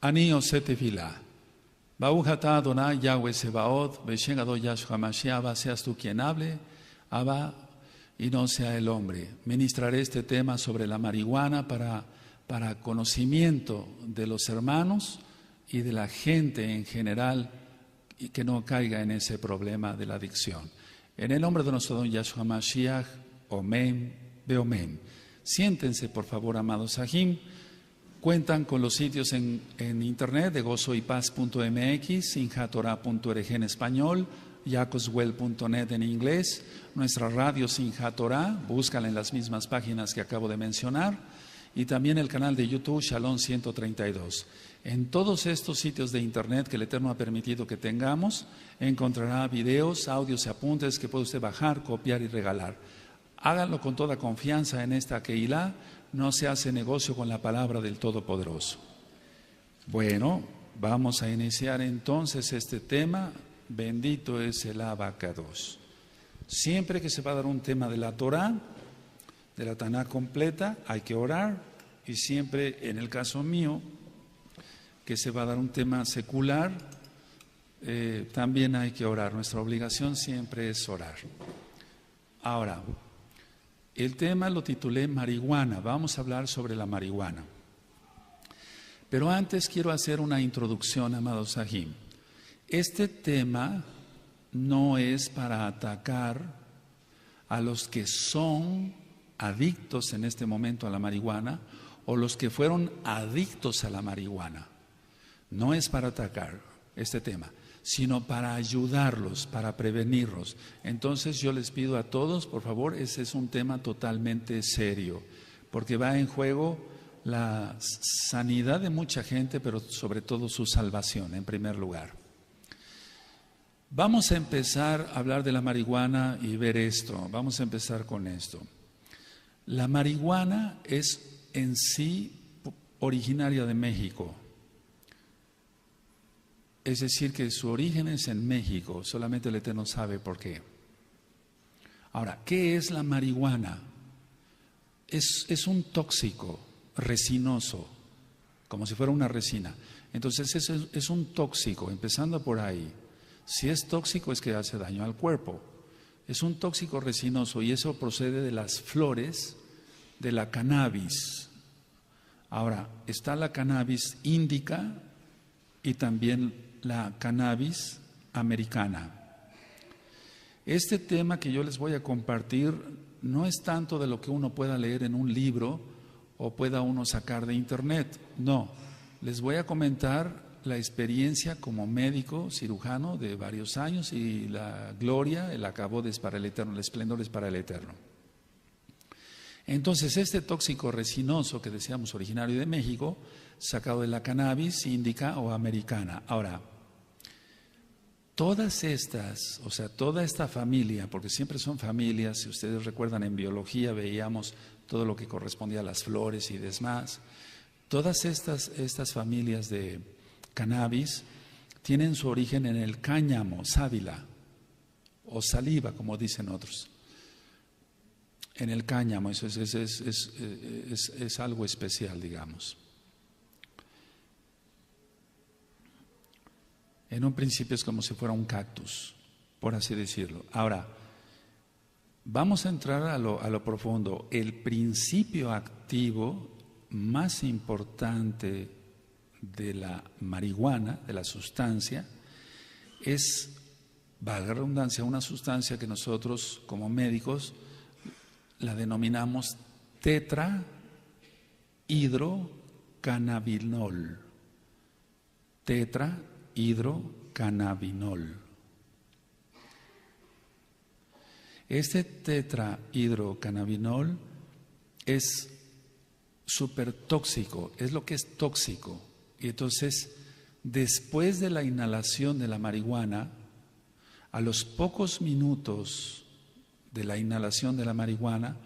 Ani Ose Tefilá. Baruch atah Adonai Yahweh Sebaot, Beshem Gadol Yahshua Mashiach, Abba, seas tú quien hable, Abba, y no sea el hombre. Ministraré este tema sobre la marihuana para conocimiento de los hermanos y de la gente en general, y que no caiga en ese problema de la adicción. En el nombre de nuestro don Yahshua Mashiach, Omen, Beomen. Siéntense, por favor, amados Sahim. Cuentan con los sitios en internet de gozoypaz.mx, sinjatorah.org en español, yacoswell.net en inglés, nuestra radio Sinjatorah, búscala en las mismas páginas que acabo de mencionar, y también el canal de YouTube Shalom 132. En todos estos sitios de internet que el Eterno ha permitido que tengamos, encontrará videos, audios y apuntes que puede usted bajar, copiar y regalar. Háganlo con toda confianza en esta Keilah. No se hace negocio con la palabra del Todopoderoso. Bueno, vamos a iniciar entonces este tema. Bendito es el Abacados. Siempre que se va a dar un tema de la Torah, de la Taná completa, hay que orar. Y siempre, en el caso mío, que se va a dar un tema secular, también hay que orar. Nuestra obligación siempre es orar. Ahora, el tema lo titulé marihuana. Vamos a hablar sobre la marihuana. Pero antes quiero hacer una introducción, amados Sahim. Este tema no es para atacar a los que son adictos en este momento a la marihuana o los que fueron adictos a la marihuana. No es para atacar este tema, sino para ayudarlos, para prevenirlos. Entonces yo les pido a todos, por favor, ese es un tema totalmente serio, porque va en juego la sanidad de mucha gente, pero sobre todo su salvación en primer lugar. Vamos a empezar a hablar de la marihuana y ver esto. Vamos a empezar con esto. La marihuana es en sí originaria de México. Es decir, que su origen es en México, solamente el Eterno sabe por qué. Ahora, ¿qué es la marihuana? Es un tóxico resinoso, como si fuera una resina. Entonces es un tóxico, empezando por ahí. Si es tóxico es que hace daño al cuerpo. Es un tóxico resinoso y eso procede de las flores de la cannabis. Ahora, está la cannabis índica y también la cannabis americana. Este tema que yo les voy a compartir no es tanto de lo que uno pueda leer en un libro o pueda uno sacar de internet. No, les voy a comentar la experiencia como médico cirujano de varios años y la gloria, el acabó es para el Eterno, el esplendor es para el Eterno. Entonces, este tóxico resinoso que decíamos originario de México, sacado de la cannabis índica o americana. Ahora, todas estas, o sea, toda esta familia, porque siempre son familias, si ustedes recuerdan en biología veíamos todo lo que correspondía a las flores y demás, todas estas familias de cannabis tienen su origen en el cáñamo, sábila o saliva, como dicen otros. En el cáñamo, eso es algo especial, digamos. En un principio es como si fuera un cactus, por así decirlo. Ahora, vamos a entrar a lo profundo. El principio activo más importante de la marihuana, de la sustancia, es, valga la redundancia, una sustancia que nosotros como médicos la denominamos tetrahidrocannabinol. Tetrahidrocannabinol. Este tetrahidrocannabinol es súper tóxico, es lo que es tóxico. Y entonces, después de la inhalación de la marihuana, a los pocos minutos de la inhalación de la marihuana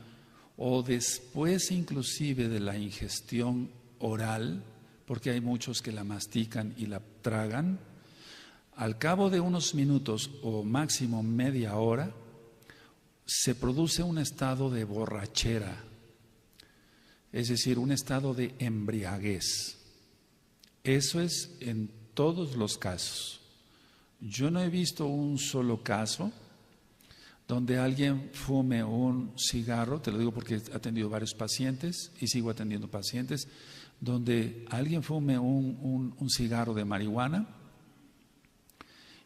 o después inclusive de la ingestión oral, porque hay muchos que la mastican y la tragan, al cabo de unos minutos o máximo media hora, se produce un estado de borrachera, es decir, un estado de embriaguez. Eso es en todos los casos. Yo no he visto un solo caso donde alguien fume un cigarro, te lo digo porque he atendido varios pacientes y sigo atendiendo pacientes, donde alguien fume un cigarro de marihuana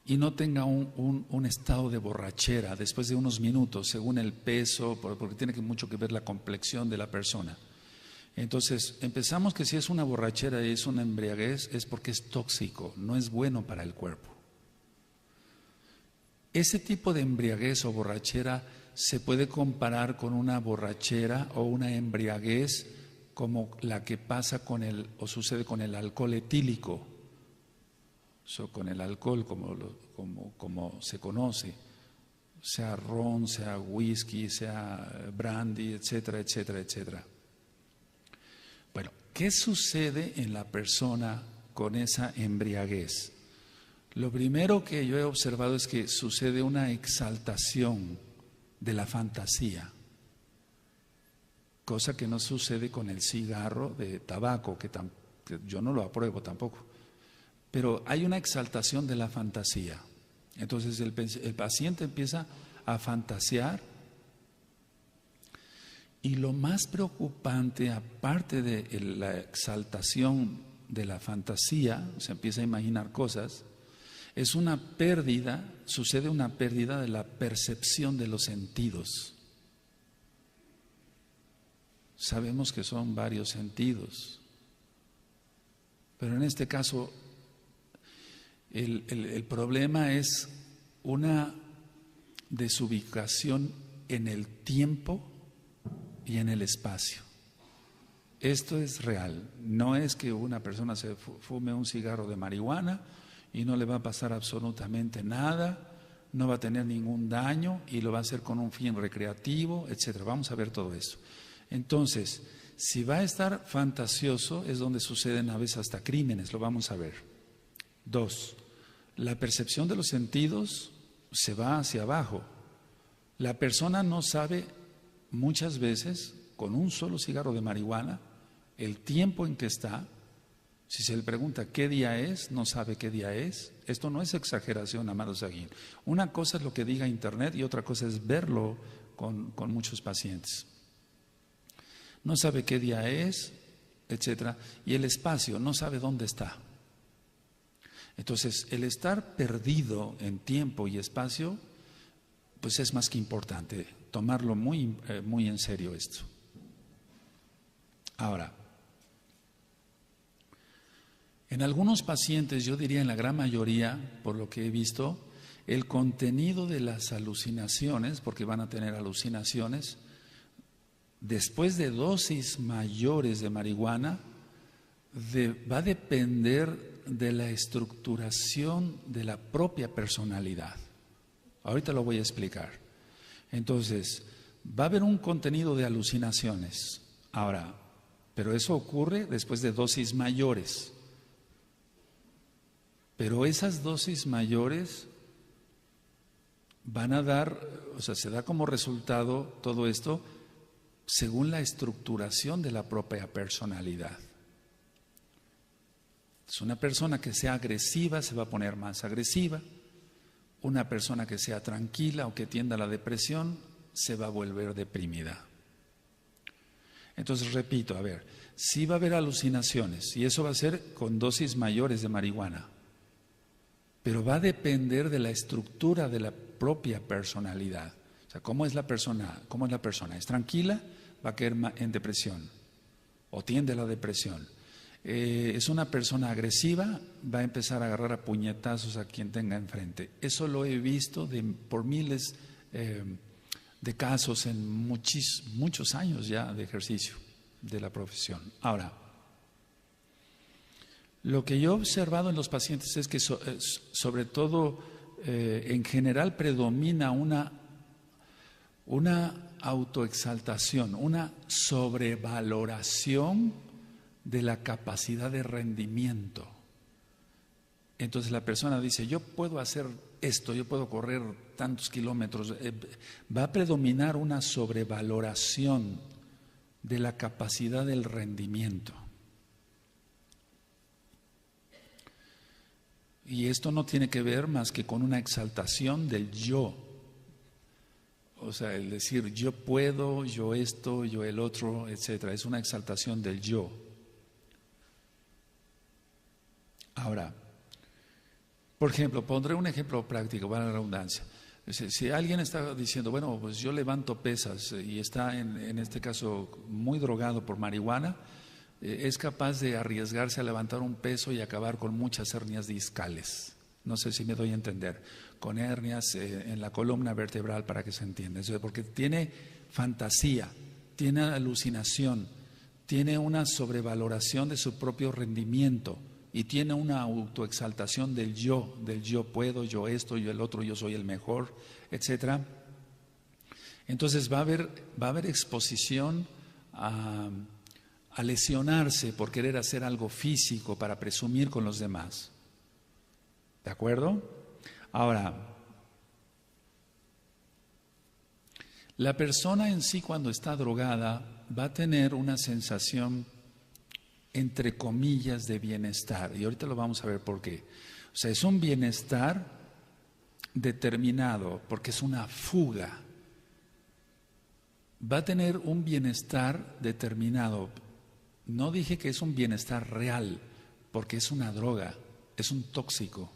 y no tenga un estado de borrachera después de unos minutos, según el peso, porque tiene mucho que ver la complexión de la persona. Entonces, empezamos que si es una borrachera y es una embriaguez, es porque es tóxico, no es bueno para el cuerpo. Ese tipo de embriaguez o borrachera se puede comparar con una borrachera o una embriaguez como la que pasa o sucede con el alcohol etílico, con el alcohol como se conoce, sea ron, sea whisky, sea brandy, etcétera, etcétera, etcétera. Bueno, ¿qué sucede en la persona con esa embriaguez? Lo primero que yo he observado es que sucede una exaltación de la fantasía, cosa que no sucede con el cigarro de tabaco, que yo no lo apruebo tampoco, pero hay una exaltación de la fantasía. Entonces el paciente empieza a fantasear y lo más preocupante, aparte de la exaltación de la fantasía, se empieza a imaginar cosas, es una pérdida, sucede una pérdida de la percepción de los sentidos. Sabemos que son varios sentidos, pero en este caso el problema es una desubicación en el tiempo y en el espacio. Esto es real, no es que una persona se fume un cigarro de marihuana y no le va a pasar absolutamente nada, no va a tener ningún daño y lo va a hacer con un fin recreativo, etcétera. Vamos a ver todo eso. Entonces, si va a estar fantasioso es donde suceden a veces hasta crímenes, lo vamos a ver. 2, la percepción de los sentidos se va hacia abajo. La persona no sabe muchas veces, con un solo cigarro de marihuana, el tiempo en que está. Si se le pregunta qué día es, no sabe qué día es. Esto no es exageración, amado Saguín. Una cosa es lo que diga Internet y otra cosa es verlo con muchos pacientes. No sabe qué día es, etcétera. Y el espacio, no sabe dónde está. Entonces, el estar perdido en tiempo y espacio, pues es más que importante. Tomarlo muy en serio esto. Ahora, en algunos pacientes, yo diría en la gran mayoría, por lo que he visto, el contenido de las alucinaciones, porque van a tener alucinaciones, después de dosis mayores de marihuana, va a depender de la estructuración de la propia personalidad. Ahorita lo voy a explicar. Entonces, va a haber un contenido de alucinaciones. Ahora, pero eso ocurre después de dosis mayores. Pero esas dosis mayores van a dar, o sea, se da como resultado todo esto según la estructuración de la propia personalidad. Es una persona que sea agresiva se va a poner más agresiva. Una persona que sea tranquila o que tienda a la depresión se va a volver deprimida. Entonces, repito, a ver, sí va a haber alucinaciones y eso va a ser con dosis mayores de marihuana. Pero va a depender de la estructura de la propia personalidad. O sea, ¿cómo es la persona? ¿Cómo es la persona? ¿Es tranquila? Va a caer en depresión o tiende a la depresión. Es una persona agresiva, va a empezar a agarrar a puñetazos a quien tenga enfrente. Eso lo he visto por miles de casos en muchos años ya de ejercicio de la profesión. Ahora, lo que yo he observado en los pacientes es que sobre todo en general predomina una autoexaltación, una sobrevaloración de la capacidad de rendimiento. Entonces la persona dice, yo puedo hacer esto, yo puedo correr tantos kilómetros. Va a predominar una sobrevaloración de la capacidad del rendimiento. Y esto no tiene que ver más que con una exaltación del yo. O sea, el decir yo puedo, yo esto, yo el otro, etcétera. Es una exaltación del yo. Ahora, por ejemplo, pondré un ejemplo práctico, para la redundancia. Si alguien está diciendo, bueno, pues yo levanto pesas y está en este caso muy drogado por marihuana, es capaz de arriesgarse a levantar un peso y acabar con muchas hernias discales. No sé si me doy a entender, con hernias en la columna vertebral, para que se entienda. Porque tiene fantasía, tiene alucinación, tiene una sobrevaloración de su propio rendimiento y tiene una autoexaltación del yo puedo, yo esto, yo el otro, yo soy el mejor, etcétera. Entonces va a haber exposición a lesionarse por querer hacer algo físico para presumir con los demás. ¿De acuerdo? Ahora, la persona en sí cuando está drogada va a tener una sensación entre comillas de bienestar, y ahorita lo vamos a ver por qué. O sea, es un bienestar determinado porque es una fuga. Va a tener un bienestar determinado. No dije que es un bienestar real, porque es una droga, es un tóxico.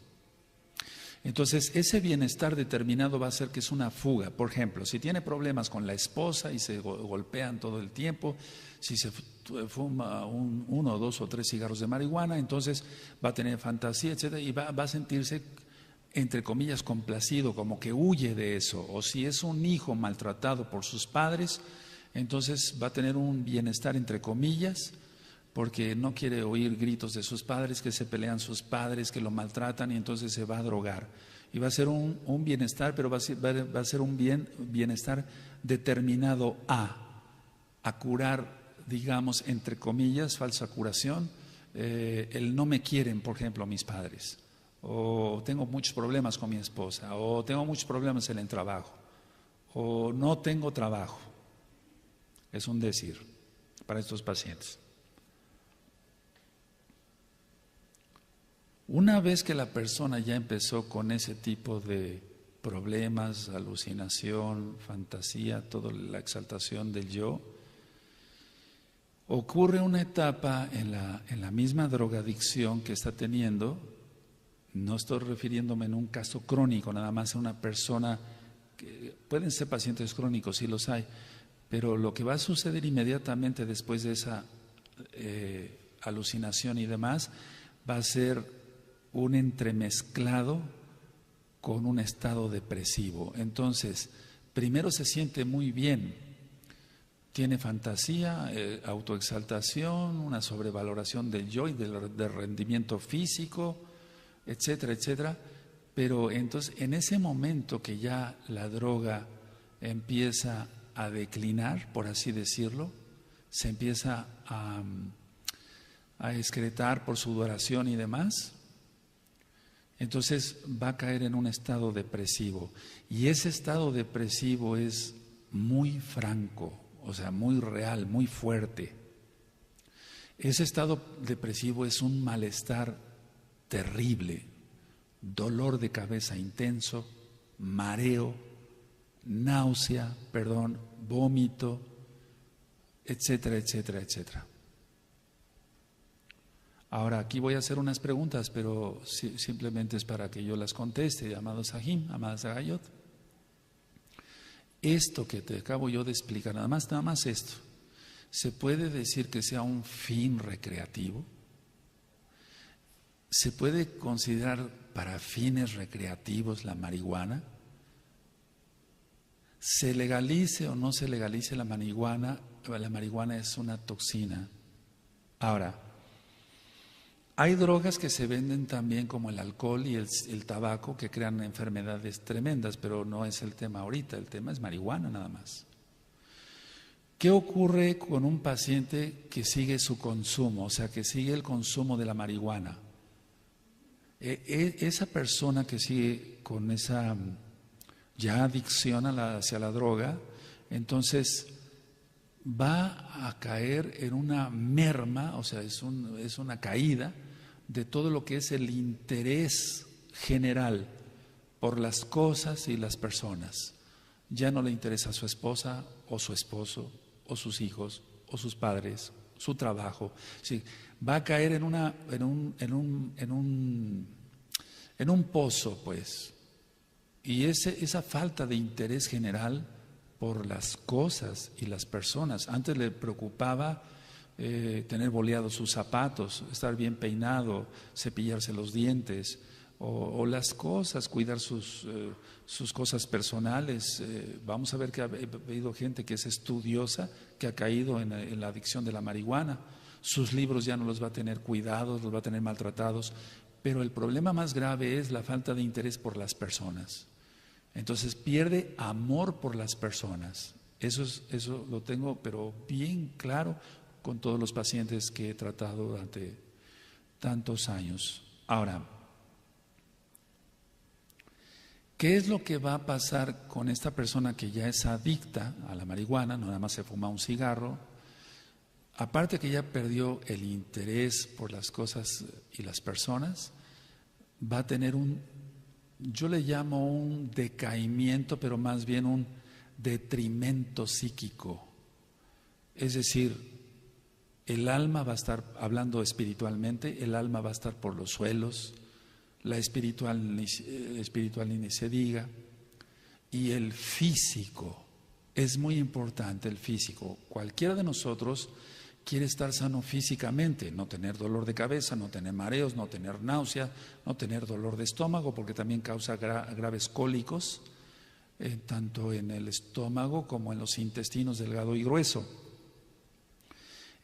Entonces, ese bienestar determinado va a ser que es una fuga. Por ejemplo, si tiene problemas con la esposa y se golpean todo el tiempo, si se fuma 1, 2 o 3 cigarros de marihuana, entonces va a tener fantasía, etcétera, y va a sentirse, entre comillas, complacido, como que huye de eso. O si es un hijo maltratado por sus padres, entonces va a tener un bienestar, entre comillas, porque no quiere oír gritos de sus padres, que se pelean sus padres, que lo maltratan, y entonces se va a drogar. Y va a ser un bienestar, pero va a ser un bienestar determinado a curar, digamos, entre comillas, falsa curación, el no me quieren, por ejemplo, mis padres, o tengo muchos problemas con mi esposa, o tengo muchos problemas en el trabajo, o no tengo trabajo. Es un decir para estos pacientes. Una vez que la persona ya empezó con ese tipo de problemas, alucinación, fantasía, toda la exaltación del yo, ocurre una etapa en la misma drogadicción que está teniendo. No estoy refiriéndome en un caso crónico, nada más a una persona, que pueden ser pacientes crónicos, sí los hay, pero lo que va a suceder inmediatamente después de esa alucinación y demás, va a ser un entremezclado con un estado depresivo. Entonces, primero se siente muy bien, tiene fantasía, autoexaltación, una sobrevaloración del yo y del rendimiento físico, etcétera, etcétera. Pero entonces, en ese momento que ya la droga empieza a declinar, por así decirlo, se empieza a excretar por sudoración y demás, entonces va a caer en un estado depresivo. Y ese estado depresivo es muy franco, o sea, muy real, muy fuerte. Ese estado depresivo es un malestar terrible, dolor de cabeza intenso, mareo, náusea, vómito, etcétera, etcétera, etcétera. Ahora, aquí voy a hacer unas preguntas, pero simplemente es para que yo las conteste, amado Sahim, amada Sagayot. Esto que te acabo yo de explicar, nada más esto, ¿se puede decir que sea un fin recreativo? ¿Se puede considerar para fines recreativos la marihuana? ¿Se legalice o no se legalice la marihuana es una toxina. Ahora, hay drogas que se venden también como el alcohol y el tabaco que crean enfermedades tremendas, pero no es el tema ahorita, el tema es marihuana nada más. ¿Qué ocurre con un paciente que sigue su consumo, o sea, que sigue el consumo de la marihuana? Esa persona que sigue con esa ya adicción hacia la droga, entonces va a caer en una merma, o sea, es una caída, de todo lo que es el interés general por las cosas y las personas. Ya no le interesa a su esposa o su esposo o sus hijos o sus padres, su trabajo. Sí, va a caer en un pozo, pues. Y esa falta de interés general por las cosas y las personas. Antes le preocupaba tener boleados sus zapatos, estar bien peinado, cepillarse los dientes, o las cosas, cuidar sus cosas personales. Vamos a ver que ha habido gente que es estudiosa, que ha caído en la adicción de la marihuana. Sus libros ya no los va a tener cuidados, los va a tener maltratados. Pero el problema más grave es la falta de interés por las personas. Entonces pierde amor por las personas. Eso lo tengo, pero bien claro con todos los pacientes que he tratado durante tantos años. Ahora, ¿qué es lo que va a pasar con esta persona que ya es adicta a la marihuana? No nada más se fuma un cigarro. Aparte que ya perdió el interés por las cosas y las personas, va a tener yo le llamo un decaimiento, pero más bien un detrimento psíquico. Es decir, el alma va a estar, hablando espiritualmente, el alma va a estar por los suelos, la espiritual ni se diga, y el físico, es muy importante el físico. Cualquiera de nosotros quiere estar sano físicamente, no tener dolor de cabeza, no tener mareos, no tener náusea, no tener dolor de estómago, porque también causa graves cólicos, tanto en el estómago como en los intestinos delgado y grueso.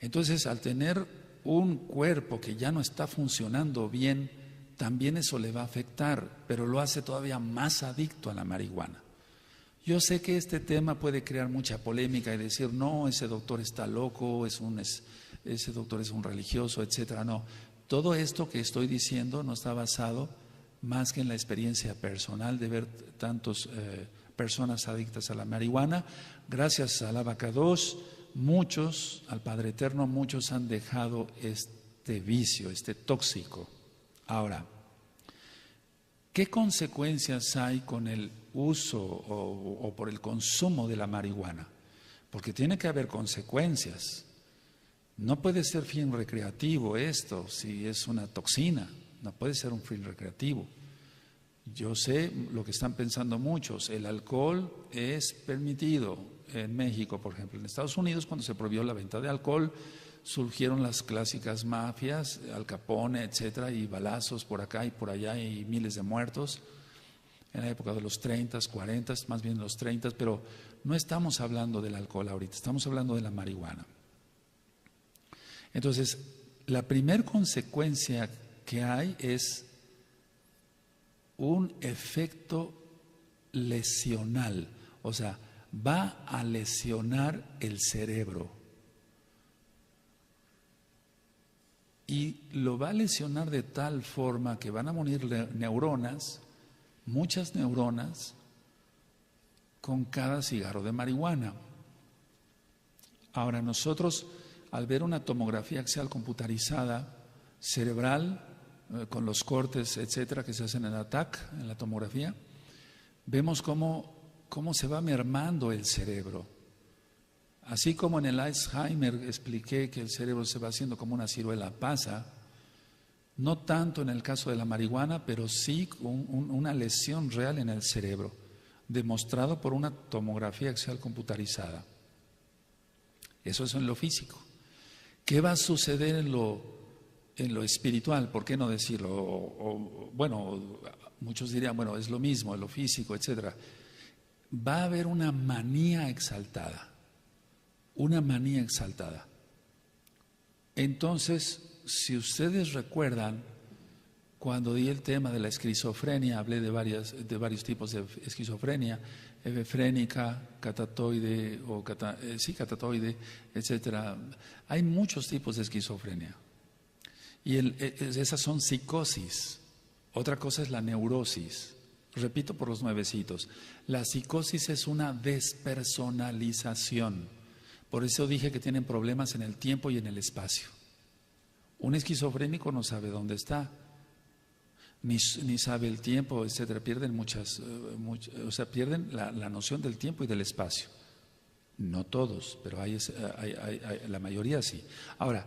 Entonces, al tener un cuerpo que ya no está funcionando bien, también eso le va a afectar, pero lo hace todavía más adicto a la marihuana. Yo sé que este tema puede crear mucha polémica y decir, no, ese doctor está loco, ese doctor es un religioso, etcétera. No, todo esto que estoy diciendo no está basado más que en la experiencia personal de ver tantas personas adictas a la marihuana. Gracias al Abacados, muchos, al Padre Eterno, muchos han dejado este vicio, este tóxico. Ahora, ¿qué consecuencias hay con el uso o por el consumo de la marihuana? Porque tiene que haber consecuencias. No puede ser fin recreativo esto, si es una toxina, no puede ser un fin recreativo. Yo sé lo que están pensando muchos, el alcohol es permitido en México, por ejemplo. En Estados Unidos, cuando se prohibió la venta de alcohol, surgieron las clásicas mafias, Al Capone, etcétera, y balazos por acá y por allá y miles de muertos en la época de los 30, 40, más bien los 30, pero no estamos hablando del alcohol ahorita, estamos hablando de la marihuana. Entonces, la primera consecuencia que hay es un efecto lesional, o sea, va a lesionar el cerebro. Y lo va a lesionar de tal forma que van a morir neuronas, muchas neuronas, con cada cigarro de marihuana. Ahora nosotros, al ver una tomografía axial computarizada cerebral, con los cortes, etcétera, que se hacen en la TAC, en la tomografía, vemos cómo se va mermando el cerebro. Así como en el Alzheimer expliqué que el cerebro se va haciendo como una ciruela pasa, no tanto en el caso de la marihuana, pero sí una lesión real en el cerebro, demostrado por una tomografía axial computarizada. Eso es en lo físico. ¿Qué va a suceder en lo espiritual? ¿Por qué no decirlo? Bueno, muchos dirían, bueno, es lo mismo, en lo físico, etcétera. Va a haber una manía exaltada. Una manía exaltada. Entonces, si ustedes recuerdan, cuando di el tema de la esquizofrenia, hablé de varios tipos de esquizofrenia, hebefrénica, catatoide, catatoide, etcétera. Hay muchos tipos de esquizofrenia. Y esas son psicosis. Otra cosa es la neurosis. Repito por los nuevecitos. La psicosis es una despersonalización. Por eso dije que tienen problemas en el tiempo y en el espacio. Un esquizofrénico no sabe dónde está, ni sabe el tiempo, etcétera. Pierden pierden la noción del tiempo y del espacio. No todos, pero la mayoría sí. Ahora,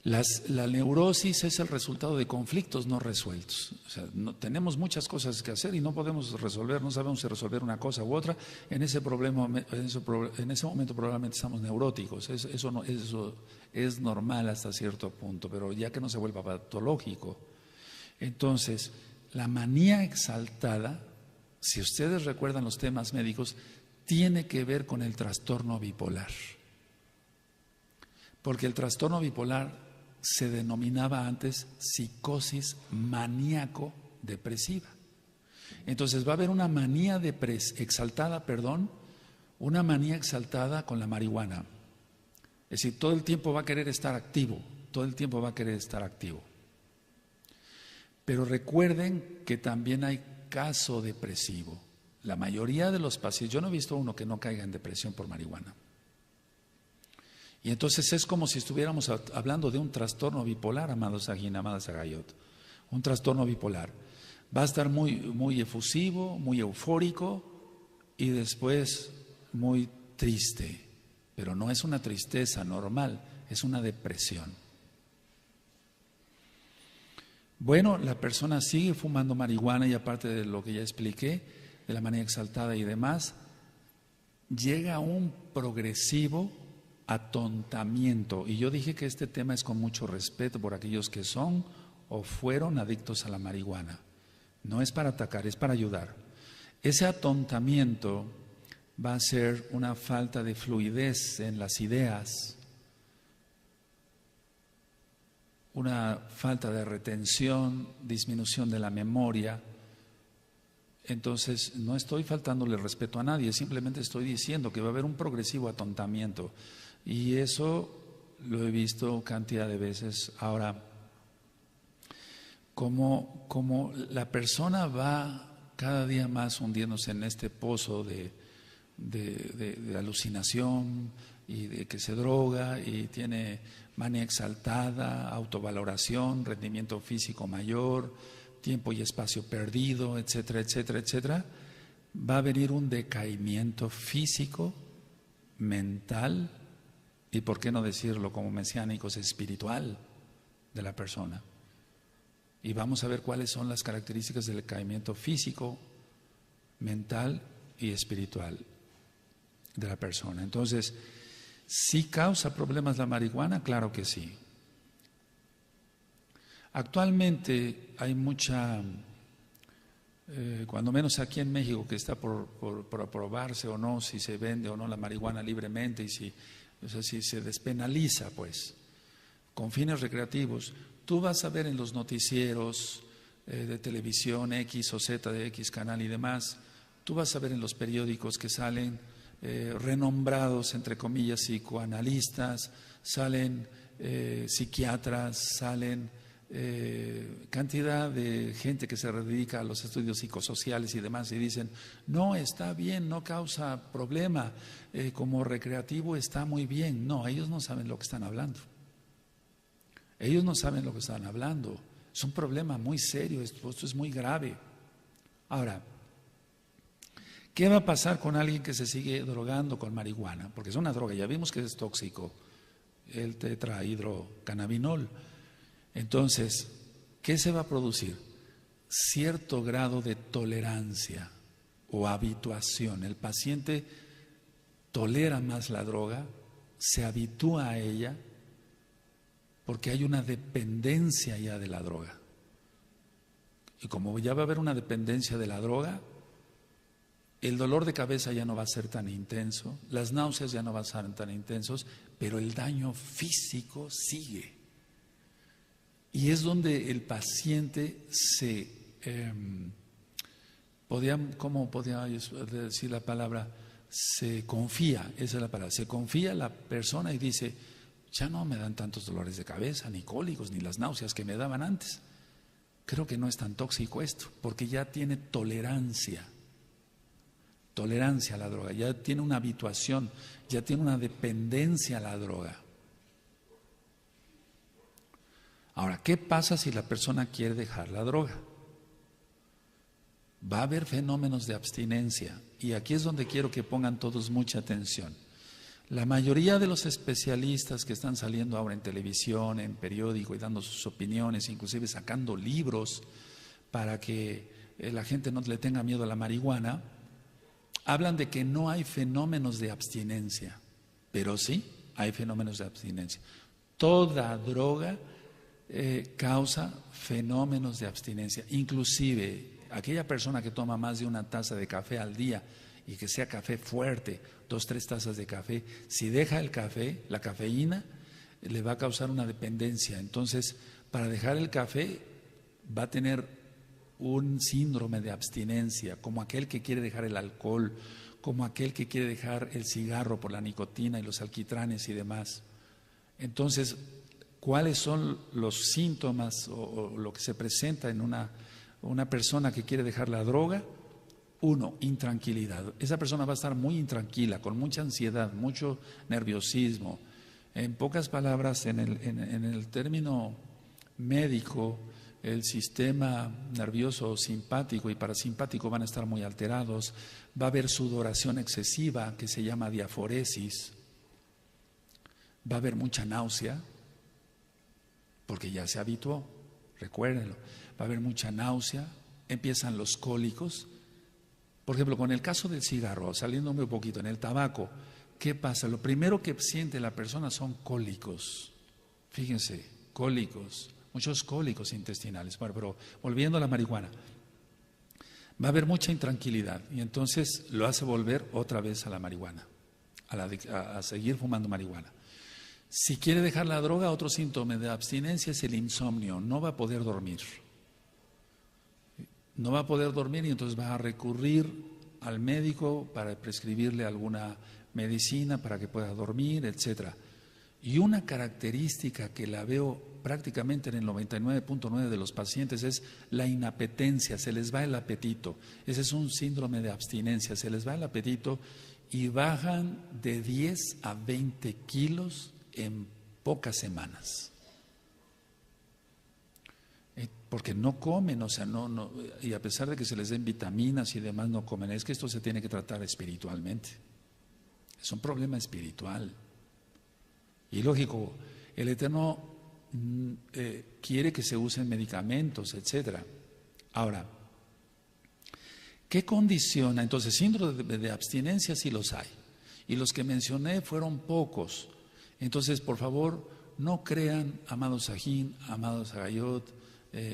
la neurosis es el resultado de conflictos no resueltos. O sea, tenemos muchas cosas que hacer y no podemos resolver, no sabemos si resolver una cosa u otra. En ese momento probablemente estamos neuróticos. Eso es normal hasta cierto punto, pero ya que no se vuelva patológico. Entonces, la manía exaltada, si ustedes recuerdan los temas médicos, tiene que ver con el trastorno bipolar. Porque el trastorno bipolar se denominaba antes psicosis maníaco-depresiva. Entonces va a haber una manía exaltada con la marihuana. Es decir, todo el tiempo va a querer estar activo, Pero recuerden que también hay caso depresivo. La mayoría de los pacientes, yo no he visto uno que no caiga en depresión por marihuana. Y entonces es como si estuviéramos hablando de un trastorno bipolar, amados Sajín, amadas Agayot. Un trastorno bipolar. Va a estar muy, muy efusivo, muy eufórico y después muy triste. Pero no es una tristeza normal, es una depresión. Bueno, la persona sigue fumando marihuana y aparte de lo que ya expliqué, de la manía exaltada y demás, llega a un progresivo atontamiento. Y yo dije que este tema es con mucho respeto por aquellos que son o fueron adictos a la marihuana. No es para atacar, es para ayudar. Ese atontamiento va a ser una falta de fluidez en las ideas, una falta de retención, disminución de la memoria. Entonces, no estoy faltándole respeto a nadie, simplemente estoy diciendo que va a haber un progresivo atontamiento. Y eso lo he visto cantidad de veces. Ahora, como la persona va cada día más hundiéndose en este pozo de alucinación y de que se droga y tiene manía exaltada, autovaloración, rendimiento físico mayor, tiempo y espacio perdido, etcétera, etcétera, etcétera, va a venir un decaimiento físico, mental y, por qué no decirlo como mesiánicos, espiritual de la persona. Y vamos a ver cuáles son las características del decaimiento físico, mental y espiritual de la persona. Entonces, ¿sí causa problemas la marihuana? Claro que sí. Actualmente hay mucha, cuando menos aquí en México, que está por aprobarse o no, si se vende o no la marihuana libremente y si se despenaliza, pues, con fines recreativos. Tú vas a ver en los noticieros de televisión X o Z de X canal y demás, tú vas a ver en los periódicos que salen renombrados, entre comillas, psicoanalistas, salen psiquiatras, salen cantidad de gente que se dedica a los estudios psicosociales y demás y dicen, no, está bien, no causa problema, como recreativo está muy bien. No, ellos no saben lo que están hablando. Ellos no saben lo que están hablando. Es un problema muy serio, esto es muy grave. Ahora, ¿qué va a pasar con alguien que se sigue drogando con marihuana? Porque es una droga, ya vimos que es tóxico, el tetrahidrocannabinol. Entonces, ¿qué se va a producir? Cierto grado de tolerancia o habituación. El paciente tolera más la droga, se habitúa a ella, porque hay una dependencia ya de la droga. Y como ya va a haber una dependencia de la droga, el dolor de cabeza ya no va a ser tan intenso, las náuseas ya no van a ser tan intensos, pero el daño físico sigue. Y es donde el paciente ¿cómo podía decir la palabra? Se confía, esa es la palabra, se confía la persona y dice, ya no me dan tantos dolores de cabeza, ni cólicos, ni las náuseas que me daban antes. Creo que no es tan tóxico esto, porque ya tiene tolerancia a la droga, ya tiene una habituación, ya tiene una dependencia a la droga. Ahora, ¿qué pasa si la persona quiere dejar la droga? Va a haber fenómenos de abstinencia, y aquí es donde quiero que pongan todos mucha atención. La mayoría de los especialistas que están saliendo ahora en televisión, en periódico y dando sus opiniones, inclusive sacando libros para que la gente no le tenga miedo a la marihuana, hablan de que no hay fenómenos de abstinencia, pero sí hay fenómenos de abstinencia. Toda droga causa fenómenos de abstinencia, inclusive aquella persona que toma más de una taza de café al día y que sea café fuerte, 2, 3 tazas de café, si deja el café, la cafeína le va a causar una dependencia. Entonces, para dejar el café va a tener un síndrome de abstinencia, como aquel que quiere dejar el alcohol, como aquel que quiere dejar el cigarro por la nicotina y los alquitranes y demás. Entonces, ¿cuáles son los síntomas o lo que se presenta en una persona que quiere dejar la droga? 1, intranquilidad. Esa persona va a estar muy intranquila, con mucha ansiedad, mucho nerviosismo. En pocas palabras, en el término médico, el sistema nervioso simpático y parasimpático van a estar muy alterados. Va a haber sudoración excesiva, que se llama diaforesis. Va a haber mucha náusea, porque ya se habituó, recuérdenlo. Va a haber mucha náusea, empiezan los cólicos. Por ejemplo, con el caso del cigarro, saliéndome un poquito, en el tabaco, ¿qué pasa? Lo primero que siente la persona son cólicos. Fíjense, cólicos, muchos cólicos intestinales. Bueno, pero volviendo a la marihuana, va a haber mucha intranquilidad y entonces lo hace volver otra vez a la marihuana, a seguir fumando marihuana. Si quiere dejar la droga, otro síntoma de abstinencia es el insomnio, no va a poder dormir. No va a poder dormir y entonces va a recurrir al médico para prescribirle alguna medicina para que pueda dormir, etcétera. Y una característica que la veo prácticamente en el 99.9 de los pacientes es la inapetencia, se les va el apetito. Ese es un síndrome de abstinencia, se les va el apetito y bajan de 10 a 20 kilos en pocas semanas. Porque no comen, o sea, no, y a pesar de que se les den vitaminas y demás, no comen. Es que esto se tiene que tratar espiritualmente. Es un problema espiritual. Y lógico, el Eterno quiere que se usen medicamentos, etcétera. Ahora, ¿qué condiciona? Entonces, síndrome de abstinencia sí los hay. Y los que mencioné fueron pocos. Entonces, por favor, no crean, amados Sajín, amados Agayot,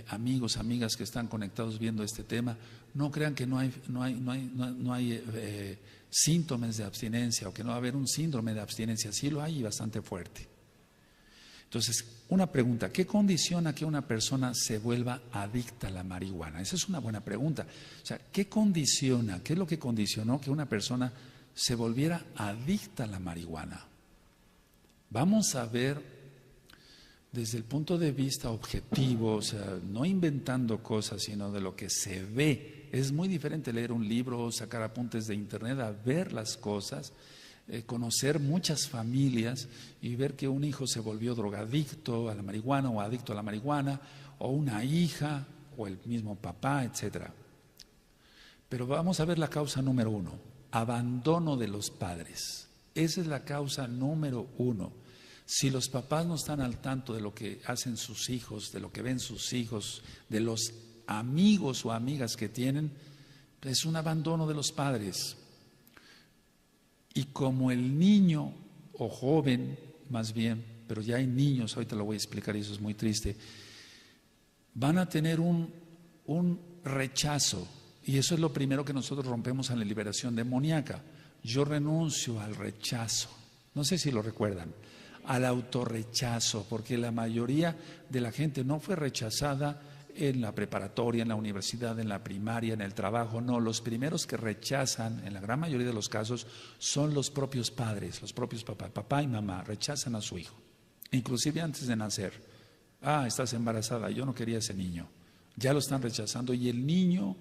amigos, amigas que están conectados viendo este tema, no crean que no hay síntomas de abstinencia o que no va a haber un síndrome de abstinencia. Sí lo hay y bastante fuerte. Entonces, una pregunta, ¿qué condiciona que una persona se vuelva adicta a la marihuana? Esa es una buena pregunta. O sea, ¿qué condiciona? ¿Qué es lo que condicionó que una persona se volviera adicta a la marihuana? Vamos a ver desde el punto de vista objetivo, o sea, no inventando cosas, sino de lo que se ve. Es muy diferente leer un libro, sacar apuntes de internet, a ver las cosas, conocer muchas familias y ver que un hijo se volvió drogadicto a la marihuana o adicto a la marihuana, o una hija, o el mismo papá, etcétera. Pero vamos a ver la causa número 1, abandono de los padres. Esa es la causa número 1. Si los papás no están al tanto de lo que hacen sus hijos, de lo que ven sus hijos, de los amigos o amigas que tienen, es un abandono de los padres. Y como el niño o joven, más bien, pero ya hay niños, ahorita lo voy a explicar y eso es muy triste, van a tener un rechazo. Y eso es lo primero que nosotros rompemos en la liberación demoníaca. Yo renuncio al rechazo. No sé si lo recuerdan. Al autorrechazo, porque la mayoría de la gente no fue rechazada en la preparatoria, en la universidad, en la primaria, en el trabajo. No, los primeros que rechazan, en la gran mayoría de los casos, son los propios padres, los propios papás. Papá y mamá rechazan a su hijo, inclusive antes de nacer. Estás embarazada, yo no quería ese niño. Ya lo están rechazando y el niño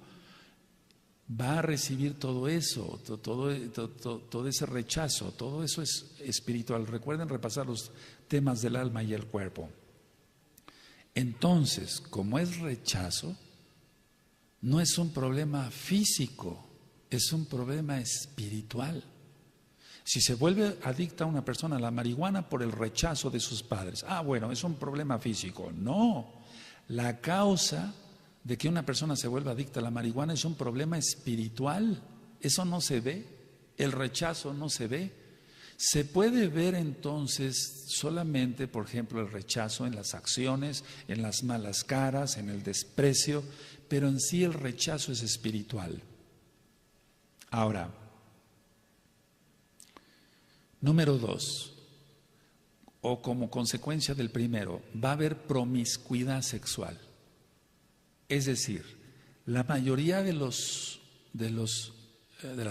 va a recibir todo eso, todo ese rechazo, todo eso es espiritual. Recuerden repasar los temas del alma y el cuerpo. Entonces, como es rechazo, no es un problema físico, es un problema espiritual. Si se vuelve adicta una persona a la marihuana por el rechazo de sus padres, bueno, es un problema físico. No, la causa de que una persona se vuelva adicta a la marihuana es un problema espiritual. Eso no se ve, el rechazo no se ve. Se puede ver entonces solamente, por ejemplo, el rechazo en las acciones, en las malas caras, en el desprecio, pero en sí el rechazo es espiritual. Ahora, número 2, o como consecuencia del primero, va a haber promiscuidad sexual. Es decir, la mayoría de las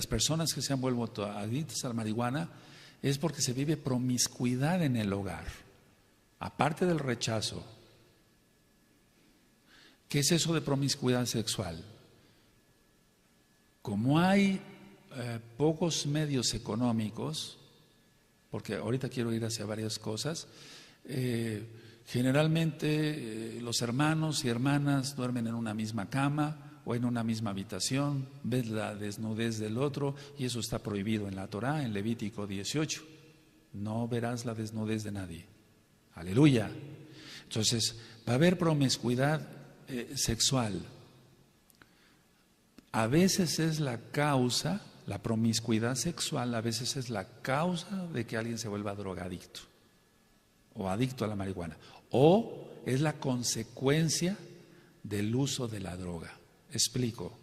personas que se han vuelto adictas a la marihuana es porque se vive promiscuidad en el hogar, aparte del rechazo. ¿Qué es eso de promiscuidad sexual? Como hay pocos medios económicos, porque ahorita quiero ir hacia varias cosas, generalmente los hermanos y hermanas duermen en una misma cama o en una misma habitación, ves la desnudez del otro y eso está prohibido en la Torá, en Levítico 18. No verás la desnudez de nadie. Aleluya. Entonces, va a haber promiscuidad sexual. A veces es la causa, la promiscuidad sexual, a veces es la causa de que alguien se vuelva drogadicto o adicto a la marihuana. O es la consecuencia del uso de la droga. Explico.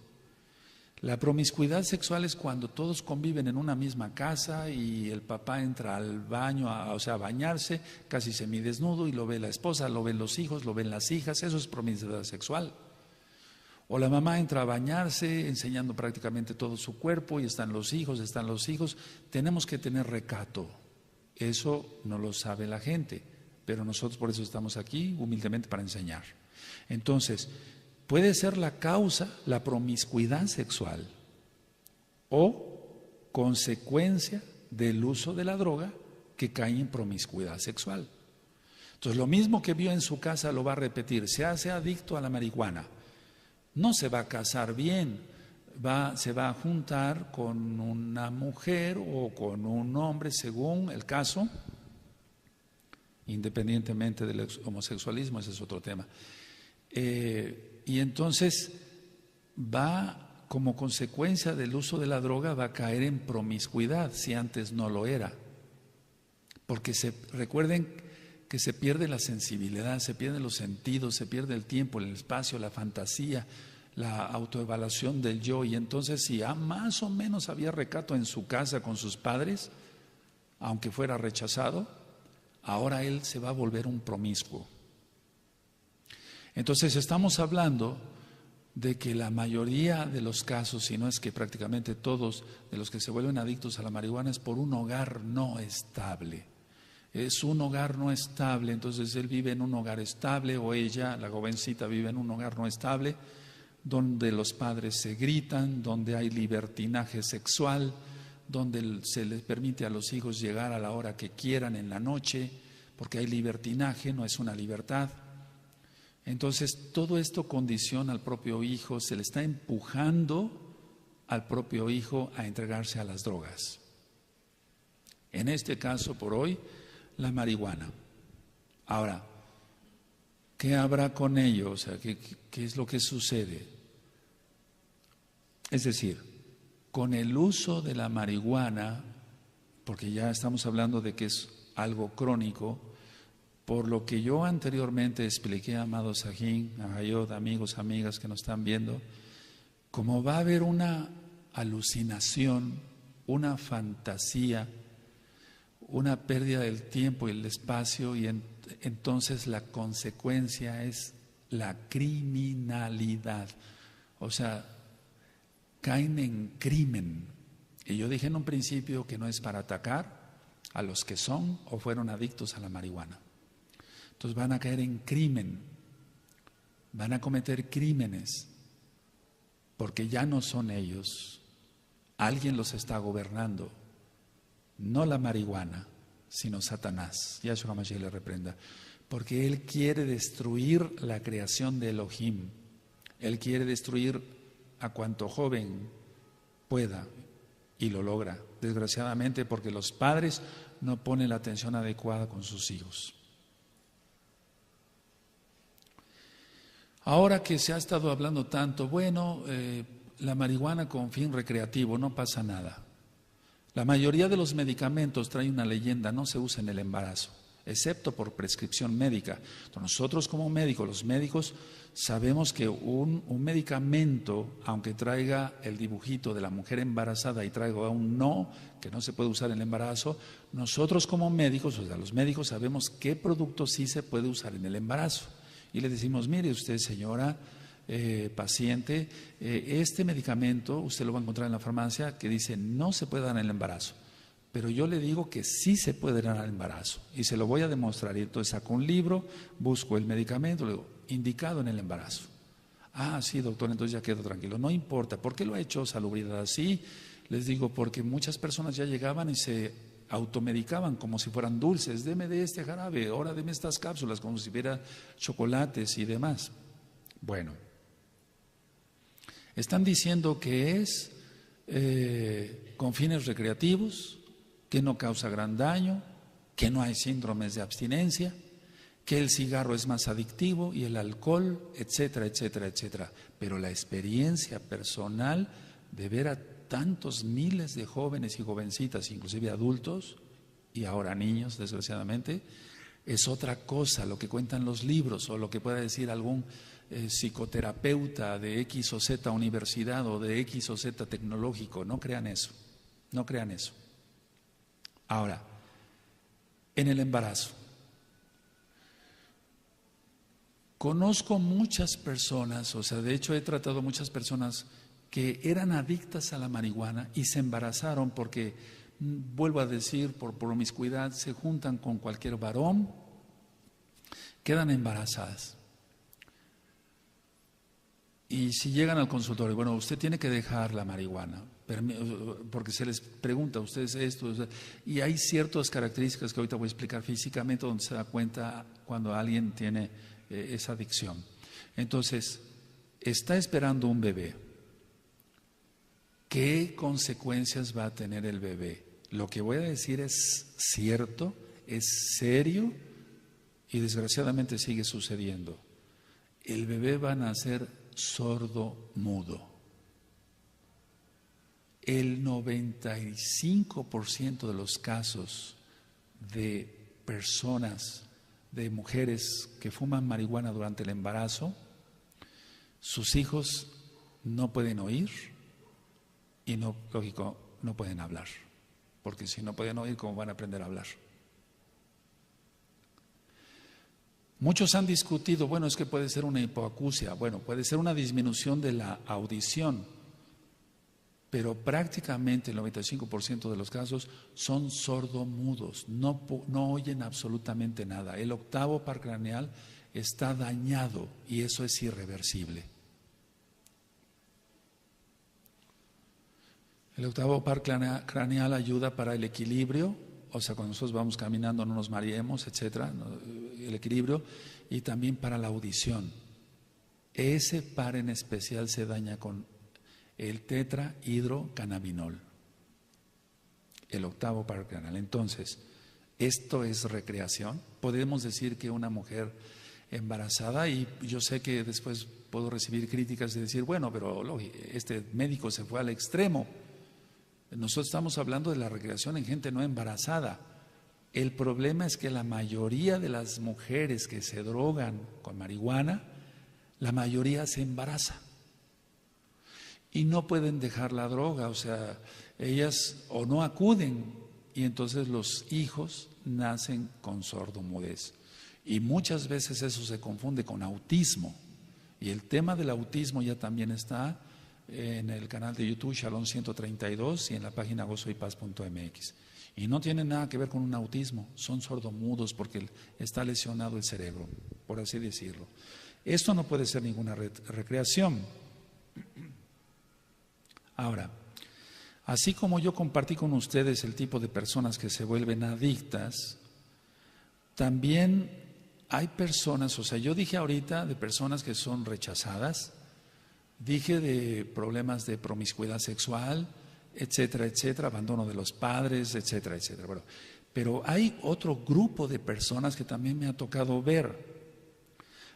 La promiscuidad sexual es cuando todos conviven en una misma casa y el papá entra al baño, a bañarse, casi semidesnudo, y lo ve la esposa, lo ven los hijos, lo ven las hijas. Eso es promiscuidad sexual. O la mamá entra a bañarse enseñando prácticamente todo su cuerpo y están los hijos. Tenemos que tener recato. Eso no lo sabe la gente, pero nosotros por eso estamos aquí humildemente para enseñar. Entonces, puede ser la causa la promiscuidad sexual o consecuencia del uso de la droga que cae en promiscuidad sexual. Entonces, lo mismo que vio en su casa lo va a repetir. Se hace adicto a la marihuana. No se va a casar bien, se va a juntar con una mujer o con un hombre según el caso, independientemente del homosexualismo, ese es otro tema. Y entonces va, como consecuencia del uso de la droga, va a caer en promiscuidad, si antes no lo era. Porque recuerden que se pierde la sensibilidad, se pierden los sentidos, se pierde el tiempo, el espacio, la fantasía, la autoevaluación del yo. Y entonces, si más o menos había recato en su casa con sus padres, aunque fuera rechazado, ahora él se va a volver un promiscuo. Entonces estamos hablando de que la mayoría de los casos, si no es que prácticamente todos de los que se vuelven adictos a la marihuana, es por un hogar no estable. Es un hogar no estable, entonces él vive en un hogar estable o ella, la jovencita, vive en un hogar no estable, donde los padres se gritan, donde hay libertinaje sexual, donde se les permite a los hijos llegar a la hora que quieran en la noche, porque hay libertinaje, no es una libertad. Entonces todo esto condiciona al propio hijo, se le está empujando al propio hijo a entregarse a las drogas. En este caso, por hoy, la marihuana. Ahora, ¿qué habrá con ello? O sea, ¿qué es lo que sucede? Es decir, con el uso de la marihuana, porque ya estamos hablando de que es algo crónico, por lo que yo anteriormente expliqué, amado Sajín, Ahayot, amigos, amigas que nos están viendo, como va a haber una alucinación, una fantasía, una pérdida del tiempo y el espacio, y entonces la consecuencia es la criminalidad. O sea, caen en crimen. Y yo dije en un principio que no es para atacar a los que son o fueron adictos a la marihuana. Entonces van a caer en crimen, van a cometer crímenes, porque ya no son ellos, alguien los está gobernando. No la marihuana, sino Satanás. Yahshua HaMashiach le reprenda. porque Él quiere destruir la creación de Elohim. Él quiere destruir a cuanto joven pueda y lo logra, desgraciadamente, porque los padres no ponen la atención adecuada con sus hijos. Ahora que se ha estado hablando tanto, bueno, la marihuana con fin recreativo, no pasa nada. La mayoría de los medicamentos, trae una leyenda, no se usa en el embarazo, excepto por prescripción médica. Entonces, nosotros como médicos, los médicos, sabemos que un medicamento, aunque traiga el dibujito de la mujer embarazada y traiga un no, que no se puede usar en el embarazo, nosotros como médicos, o sea, los médicos sabemos qué producto sí se puede usar en el embarazo. Y le decimos, mire usted, señora paciente, este medicamento usted lo va a encontrar en la farmacia que dice no se puede dar en el embarazo, pero yo le digo que sí se puede dar en el embarazo y se lo voy a demostrar. Y entonces saco un libro, busco el medicamento, le digo, indicado en el embarazo. Ah, sí, doctor, entonces ya quedo tranquilo. No importa, ¿por qué lo ha hecho Salubridad así? Les digo, porque muchas personas ya llegaban y se automedicaban como si fueran dulces. Deme de este jarabe, ahora deme estas cápsulas, como si hubiera chocolates y demás. Bueno, están diciendo que es con fines recreativos, que no causa gran daño, que no hay síndromes de abstinencia, que el cigarro es más adictivo y el alcohol, etcétera, etcétera, etcétera. Pero la experiencia personal de ver a tantos miles de jóvenes y jovencitas, inclusive adultos, y ahora niños, desgraciadamente, es otra cosa, lo que cuentan los libros o lo que pueda decir algún psicoterapeuta de X o Z universidad o de X o Z tecnológico. No crean eso, no crean eso. Ahora, en el embarazo, conozco muchas personas, o sea, de hecho he tratado muchas personas que eran adictas a la marihuana y se embarazaron porque, vuelvo a decir, por promiscuidad, se juntan con cualquier varón, quedan embarazadas. Y si llegan al consultorio, bueno, usted tiene que dejar la marihuana, porque se les pregunta a ustedes esto, y hay ciertas características que ahorita voy a explicar físicamente donde se da cuenta cuando alguien tiene esa adicción. Entonces, está esperando un bebé. ¿Qué consecuencias va a tener el bebé? Lo que voy a decir es cierto, es serio y desgraciadamente sigue sucediendo. El bebé va a nacer sordo mudo. El 95% de los casos de personas, de mujeres que fuman marihuana durante el embarazo, sus hijos no pueden oír y no, lógico, no pueden hablar, porque si no pueden oír, ¿cómo van a aprender a hablar? Muchos han discutido, bueno, es que puede ser una hipoacusia, bueno, puede ser una disminución de la audición, pero prácticamente el 95% de los casos son sordomudos, no oyen absolutamente nada. El octavo par craneal está dañado y eso es irreversible. El octavo par craneal ayuda para el equilibrio, o sea, cuando nosotros vamos caminando no nos mareemos, etcétera, el equilibrio, y también para la audición. Ese par en especial se daña con el tetrahidrocannabinol, el octavo par craneal. Entonces, ¿esto es recreación? Podemos decir que una mujer embarazada, y yo sé que después puedo recibir críticas de decir, bueno, pero este médico se fue al extremo. Nosotros estamos hablando de la recreación en gente no embarazada. El problema es que la mayoría de las mujeres que se drogan con marihuana, la mayoría se embaraza y no pueden dejar la droga, o sea, ellas o no acuden y entonces los hijos nacen con sordomudez. Y muchas veces eso se confunde con autismo. Y el tema del autismo ya también está en el canal de YouTube Shalom 132 y en la página gozoypaz.mx. Y no tiene nada que ver con un autismo, son sordomudos porque está lesionado el cerebro, por así decirlo. Esto no puede ser ninguna recreación. Ahora, así como yo compartí con ustedes el tipo de personas que se vuelven adictas, también hay personas, o sea, yo dije ahorita de personas que son rechazadas, dije de problemas de promiscuidad sexual, etcétera, etcétera, abandono de los padres, etcétera, etcétera. Bueno, pero hay otro grupo de personas que también me ha tocado ver.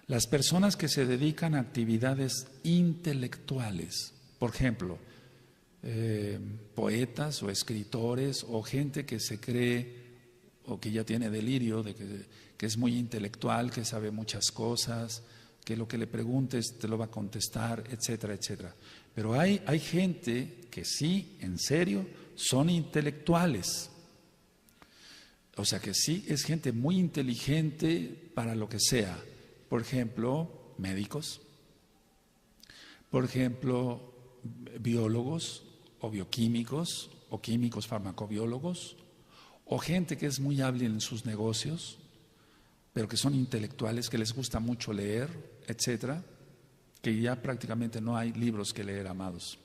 Las personas que se dedican a actividades intelectuales, por ejemplo, poetas o escritores o gente que se cree o que ya tiene delirio de que es muy intelectual, que sabe muchas cosas, que lo que le preguntes te lo va a contestar, etcétera, etcétera. Pero hay gente que sí, en serio, son intelectuales. O sea que sí, es gente muy inteligente para lo que sea. Por ejemplo, médicos. Por ejemplo, biólogos o bioquímicos o químicos farmacobiólogos. O gente que es muy hábil en sus negocios, pero que son intelectuales, que les gusta mucho leer, etcétera, que ya prácticamente no hay libros que leer, amados.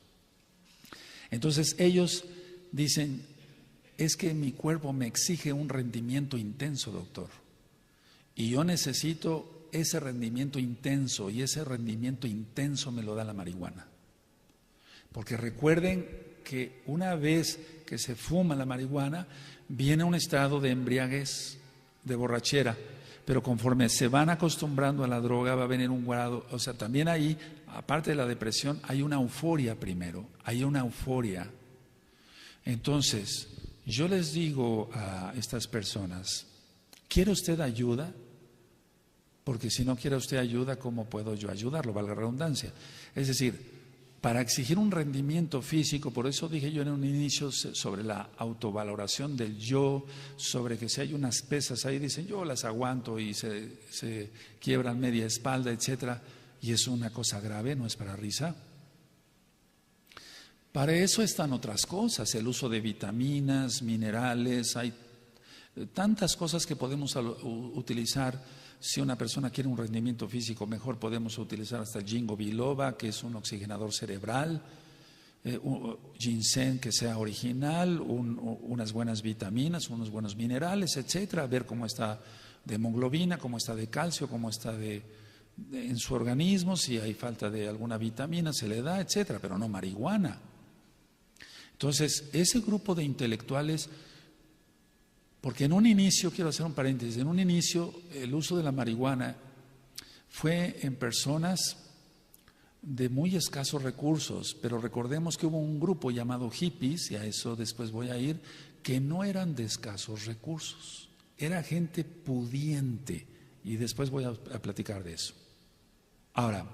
Entonces ellos dicen, es que mi cuerpo me exige un rendimiento intenso, doctor, y yo necesito ese rendimiento intenso, y ese rendimiento intenso me lo da la marihuana. Porque recuerden que una vez que se fuma la marihuana, viene un estado de embriaguez, de borrachera, pero conforme se van acostumbrando a la droga va a venir un grado, o sea, también ahí, aparte de la depresión, hay una euforia primero, hay una euforia. Entonces, yo les digo a estas personas, ¿quiere usted ayuda? Porque si no quiere usted ayuda, ¿cómo puedo yo ayudarlo? Valga la redundancia. Es decir, para exigir un rendimiento físico, por eso dije yo en un inicio sobre la autovaloración del yo, sobre que si hay unas pesas ahí, dicen yo las aguanto y se quiebran media espalda, etcétera, y es una cosa grave, no es para risa. Para eso están otras cosas, el uso de vitaminas, minerales, hay tantas cosas que podemos utilizar. Si una persona quiere un rendimiento físico mejor, podemos utilizar hasta el ginkgo biloba, que es un oxigenador cerebral, ginseng que sea original, unas buenas vitaminas, unos buenos minerales, etcétera, ver cómo está de hemoglobina, cómo está de calcio, cómo está en su organismo, si hay falta de alguna vitamina se le da, etcétera, pero no marihuana. Entonces, ese grupo de intelectuales, porque en un inicio, quiero hacer un paréntesis, en un inicio el uso de la marihuana fue en personas de muy escasos recursos, pero recordemos que hubo un grupo llamado hippies, y a eso después voy a ir, que no eran de escasos recursos, era gente pudiente, y después voy a platicar de eso. Ahora,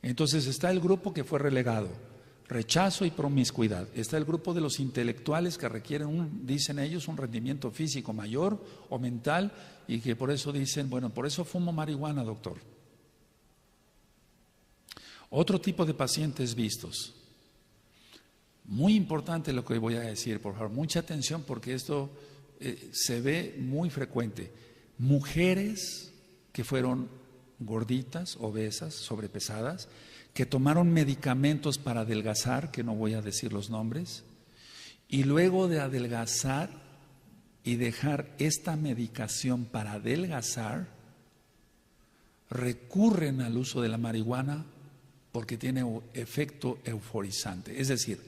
entonces está el grupo que fue relegado. Rechazo y promiscuidad. Está el grupo de los intelectuales que requieren, dicen ellos, un rendimiento físico mayor o mental y que por eso dicen, bueno, por eso fumo marihuana, doctor. Otro tipo de pacientes vistos. Muy importante lo que voy a decir, por favor, mucha atención porque esto se ve muy frecuente. Mujeres que fueron gorditas, obesas, sobrepesadas, que tomaron medicamentos para adelgazar, que no voy a decir los nombres, y luego de adelgazar y dejar esta medicación para adelgazar, recurren al uso de la marihuana porque tiene efecto euforizante. Es decir,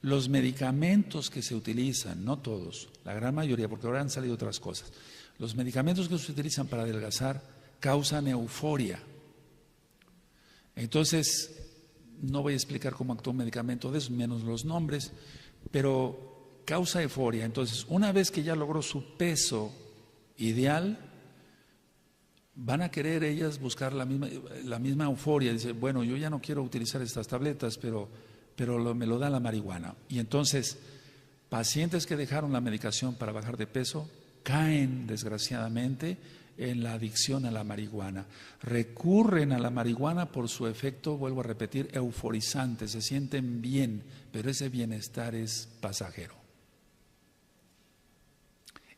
los medicamentos que se utilizan, no todos, la gran mayoría, porque ahora han salido otras cosas, los medicamentos que se utilizan para adelgazar causan euforia. Entonces, no voy a explicar cómo actúa un medicamento de eso, menos los nombres, pero causa euforia. Entonces, una vez que ya logró su peso ideal, van a querer ellas buscar la misma euforia. Dice, bueno, yo ya no quiero utilizar estas tabletas, pero me lo da la marihuana. Y entonces, pacientes que dejaron la medicación para bajar de peso, caen desgraciadamente en la adicción a la marihuana. Recurren a la marihuana por su efecto, vuelvo a repetir, euforizante, se sienten bien, pero ese bienestar es pasajero.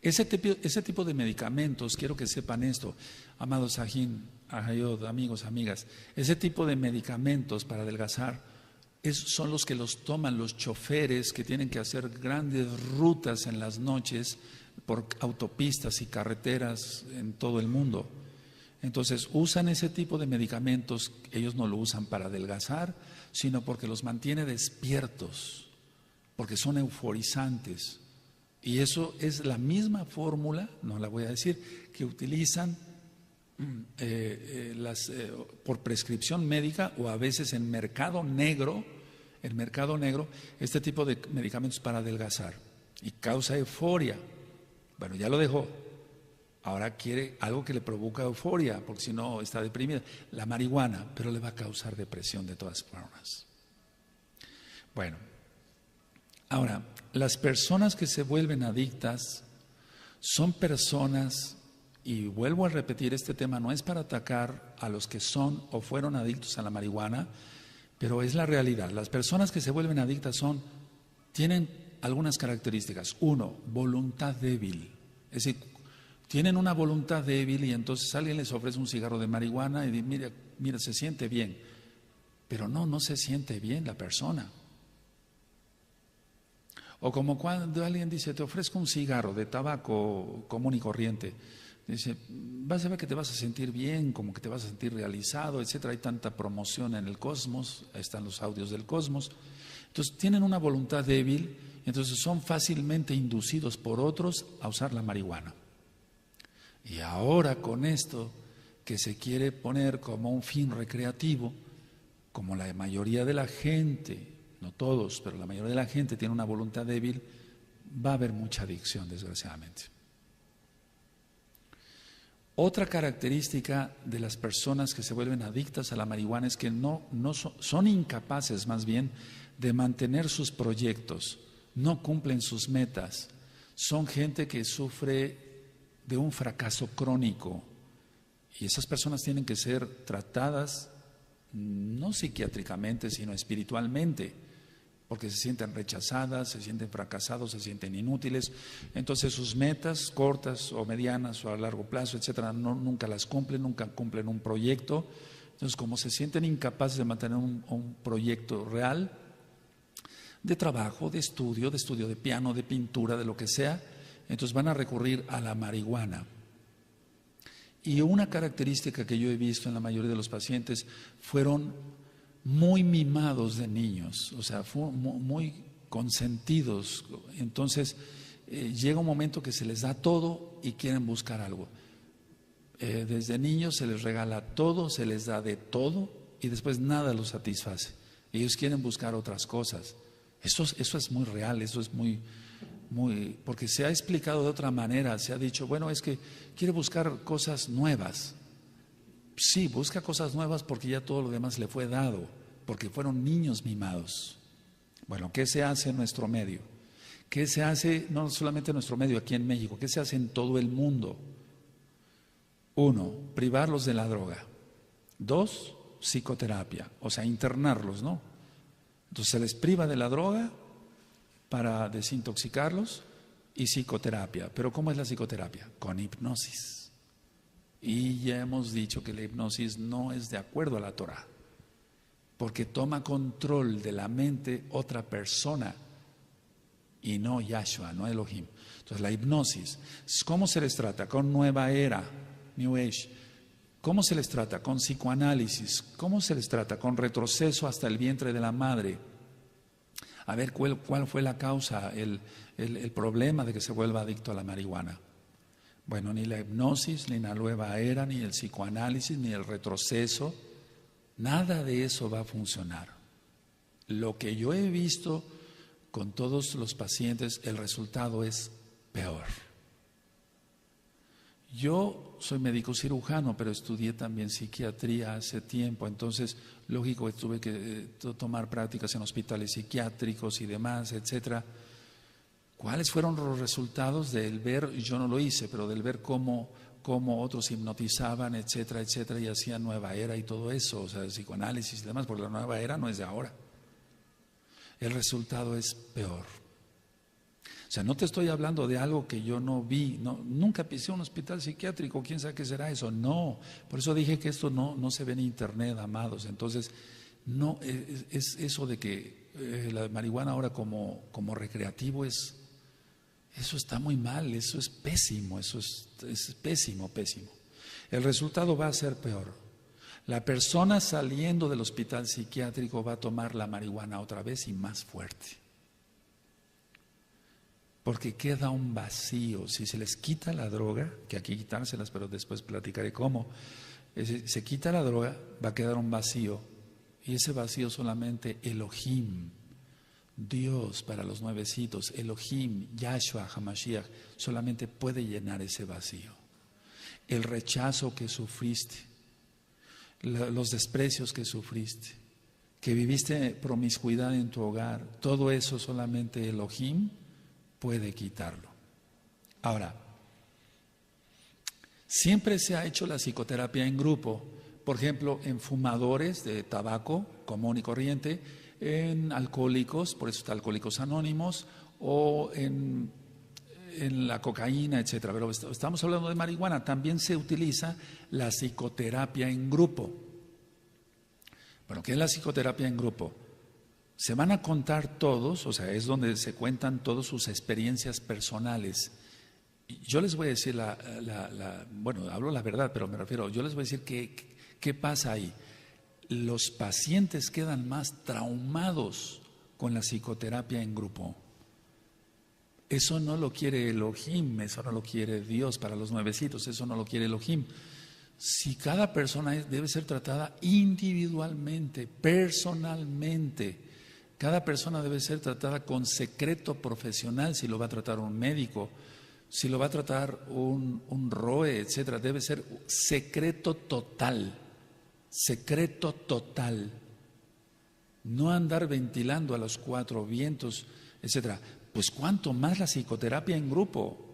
Ese tipo de medicamentos, quiero que sepan esto, amados Sahin, Ahayod, amigos, amigas, ese tipo de medicamentos para adelgazar son los que los toman los choferes que tienen que hacer grandes rutas en las noches por autopistas y carreteras en todo el mundo. Entonces usan ese tipo de medicamentos, ellos no lo usan para adelgazar, sino porque los mantiene despiertos, porque son euforizantes. Y eso es la misma fórmula, no la voy a decir, que utilizan por prescripción médica o a veces en mercado negro, este tipo de medicamentos para adelgazar. Y causa euforia. Bueno, ya lo dejó. Ahora quiere algo que le provoca euforia, porque si no está deprimida. La marihuana, pero le va a causar depresión de todas formas. Bueno, ahora, las personas que se vuelven adictas son personas, y vuelvo a repetir, este tema no es para atacar a los que son o fueron adictos a la marihuana, pero es la realidad. Las personas que se vuelven adictas tienen algunas características. Uno, voluntad débil. Es decir, tienen una voluntad débil y entonces alguien les ofrece un cigarro de marihuana y dice, mira, se siente bien. Pero no se siente bien la persona. O como cuando alguien dice, te ofrezco un cigarro de tabaco común y corriente. Dice, vas a ver que te vas a sentir bien, como que te vas a sentir realizado, etcétera. Hay tanta promoción en el cosmos, ahí están los audios del cosmos. Entonces tienen una voluntad débil, entonces son fácilmente inducidos por otros a usar la marihuana. Y ahora con esto que se quiere poner como un fin recreativo, como la mayoría de la gente, no todos, pero la mayoría de la gente tiene una voluntad débil, va a haber mucha adicción, desgraciadamente. Otra característica de las personas que se vuelven adictas a la marihuana es que son incapaces, más bien, de mantener sus proyectos, no cumplen sus metas. Son gente que sufre de un fracaso crónico y esas personas tienen que ser tratadas no psiquiátricamente, sino espiritualmente, porque se sienten rechazadas, se sienten fracasados, se sienten inútiles. Entonces sus metas cortas o medianas o a largo plazo, etcétera, nunca las cumplen, nunca cumplen un proyecto. Entonces, como se sienten incapaces de mantener un proyecto real de trabajo, de estudio de piano, de pintura, de lo que sea, entonces van a recurrir a la marihuana. Y una característica que yo he visto en la mayoría de los pacientes fueron muy mimados de niños, o sea, muy consentidos. Entonces llega un momento que se les da todo y quieren buscar algo. Desde niños se les regala todo, se les da de todo y después nada los satisface. Ellos quieren buscar otras cosas. Eso es muy real, eso es muy, porque se ha explicado de otra manera, se ha dicho, bueno, es que quiere buscar cosas nuevas. Sí, busca cosas nuevas porque ya todo lo demás le fue dado, porque fueron niños mimados. Bueno, ¿qué se hace en nuestro medio? ¿Qué se hace no solamente en nuestro medio, aquí en México? ¿Qué se hace en todo el mundo? 1, privarlos de la droga. 2, psicoterapia, o sea, internarlos, ¿no? Entonces se les priva de la droga para desintoxicarlos y psicoterapia. ¿Pero cómo es la psicoterapia? Con hipnosis. Y ya hemos dicho que la hipnosis no es de acuerdo a la Torah, porque toma control de la mente otra persona y no Yahshua, no Elohim. Entonces la hipnosis, ¿cómo se les trata? Con nueva era, New Age. ¿Cómo se les trata? Con psicoanálisis. ¿Cómo se les trata? Con retroceso hasta el vientre de la madre. A ver cuál fue la causa, el problema de que se vuelva adicto a la marihuana. Bueno, ni la hipnosis, ni la nueva era, ni el psicoanálisis, ni el retroceso, nada de eso va a funcionar. Lo que yo he visto con todos los pacientes, el resultado es peor. Yo soy médico cirujano, pero estudié también psiquiatría hace tiempo, entonces lógico que tuve que tomar prácticas en hospitales psiquiátricos y demás, etcétera. ¿Cuáles fueron los resultados del ver? Yo no lo hice, pero del ver cómo otros hipnotizaban, etcétera, etcétera, y hacían nueva era y todo eso, o sea, el psicoanálisis y demás, porque la nueva era no es de ahora. El resultado es peor. O sea, no te estoy hablando de algo que yo no vi, nunca pisé un hospital psiquiátrico, quién sabe qué será eso, no. Por eso dije que esto no se ve en internet, amados. Entonces, no es eso de que la marihuana ahora como recreativo eso está muy mal, eso es pésimo, eso es pésimo, pésimo. El resultado va a ser peor. La persona saliendo del hospital psiquiátrico va a tomar la marihuana otra vez y más fuerte. Porque queda un vacío. Si se les quita la droga, que aquí quitárselas, pero después platicaré cómo, se quita la droga, va a quedar un vacío. Y ese vacío solamente Elohim, Dios para los nuevecitos, Elohim, Yahshua, Hamashiach, solamente puede llenar ese vacío. El rechazo que sufriste, los desprecios que sufriste, que viviste promiscuidad en tu hogar, todo eso solamente Elohim puede quitarlo. Ahora, siempre se ha hecho la psicoterapia en grupo, por ejemplo, en fumadores de tabaco común y corriente, en alcohólicos, por eso está Alcohólicos Anónimos, o en la cocaína, etcétera. Pero estamos hablando de marihuana, también se utiliza la psicoterapia en grupo. Bueno, ¿qué es la psicoterapia en grupo? Se van a contar todos, o sea, es donde se cuentan todas sus experiencias personales. Yo les voy a decir bueno, hablo la verdad, pero me refiero, yo les voy a decir qué pasa ahí. Los pacientes quedan más traumados con la psicoterapia en grupo. Eso no lo quiere Elohim, eso no lo quiere Dios para los nuevecitos, eso no lo quiere Elohim. Si cada persona debe ser tratada individualmente, personalmente, cada persona debe ser tratada con secreto profesional, si lo va a tratar un médico, si lo va a tratar un ROE, etcétera, debe ser secreto total, no andar ventilando a los cuatro vientos, etcétera. Pues cuánto más la psicoterapia en grupo,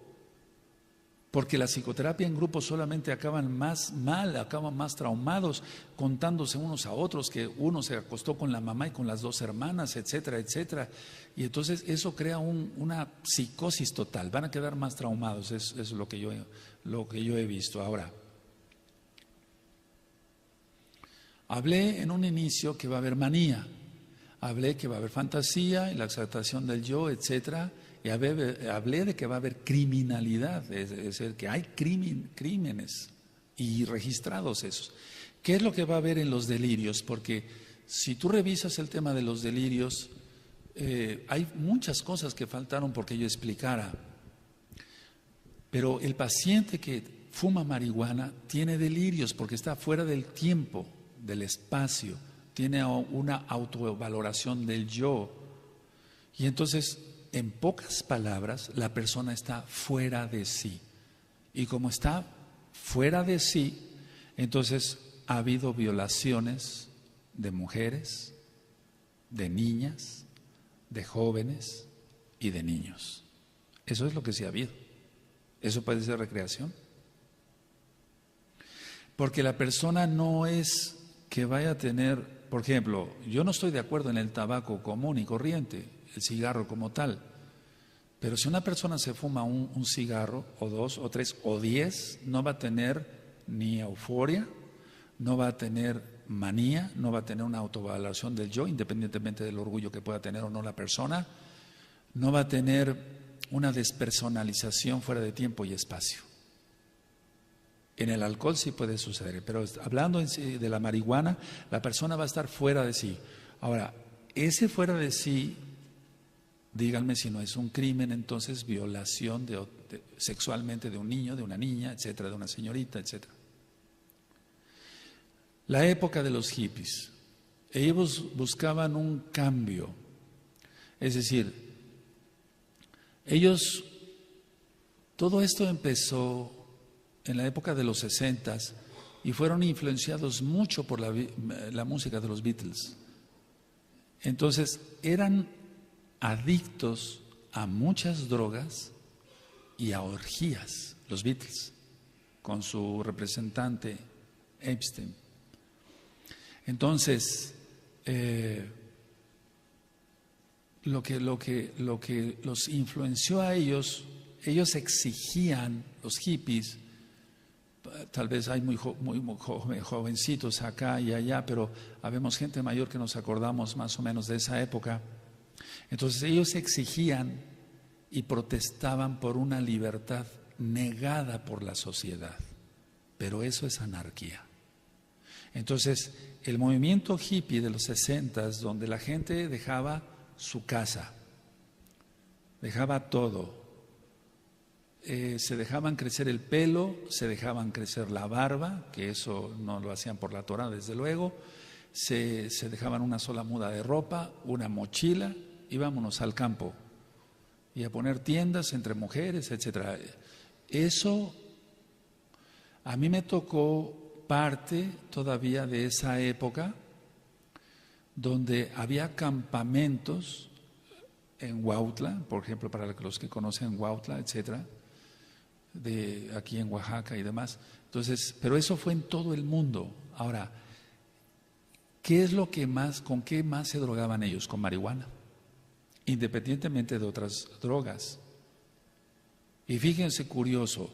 porque la psicoterapia en grupo solamente acaban más mal, acaban más traumados, contándose unos a otros que uno se acostó con la mamá y con las dos hermanas, etcétera, etcétera. Y entonces eso crea una psicosis total, van a quedar más traumados, eso es lo que yo he visto. Ahora, hablé en un inicio que va a haber manía, hablé que va a haber fantasía y la exaltación del yo, etcétera. Y hablé de que va a haber criminalidad, es decir, que hay crímenes y registrados esos. ¿Qué es lo que va a haber en los delirios? Porque si tú revisas el tema de los delirios, hay muchas cosas que faltaron porque yo explicara. Pero el paciente que fuma marihuana tiene delirios porque está fuera del tiempo, del espacio, tiene una autovaloración del yo. Y entonces, en pocas palabras, la persona está fuera de sí. Y como está fuera de sí, entonces ha habido violaciones de mujeres, de niñas, de jóvenes y de niños. Eso es lo que sí ha habido. ¿Eso puede ser recreación? Porque la persona no es que vaya a tener, por ejemplo, yo no estoy de acuerdo en el tabaco común y corriente, el cigarro como tal. Pero si una persona se fuma un cigarro, o dos, o tres, o 10, no va a tener ni euforia, no va a tener manía, no va a tener una autovaloración del yo, independientemente del orgullo que pueda tener o no la persona, no va a tener una despersonalización fuera de tiempo y espacio. En el alcohol sí puede suceder, pero hablando de la marihuana, la persona va a estar fuera de sí. Ahora, ese fuera de sí, díganme si no es un crimen, entonces violación sexualmente de un niño, de una niña, etcétera, de una señorita, etcétera. La época de los hippies, ellos buscaban un cambio, es decir, todo esto empezó en la época de los 60s y fueron influenciados mucho por la música de los Beatles. Entonces, eran adictos a muchas drogas y a orgías, los Beatles, con su representante Epstein. Entonces, lo que los influenció a ellos exigían, los hippies, tal vez hay muy jovencitos acá y allá, pero habemos gente mayor que nos acordamos más o menos de esa época. Entonces ellos exigían y protestaban por una libertad negada por la sociedad. pero eso es anarquía. Entonces, el movimiento hippie de los 60s, donde la gente dejaba su casa, dejaba todo, se dejaban crecer el pelo, se dejaban crecer la barba, que eso no lo hacían por la Torah, desde luego, se dejaban una sola muda de ropa, una mochila, y vámonos al campo, y a poner tiendas entre mujeres, etcétera. Eso a mí me tocó parte todavía de esa época donde había campamentos en Huautla, por ejemplo, para los que conocen Huautla, etcétera, de aquí en Oaxaca y demás. Entonces, pero eso fue en todo el mundo. Ahora, ¿qué es lo que más, con qué más se drogaban ellos? Con marihuana, independientemente de otras drogas. Y fíjense curioso,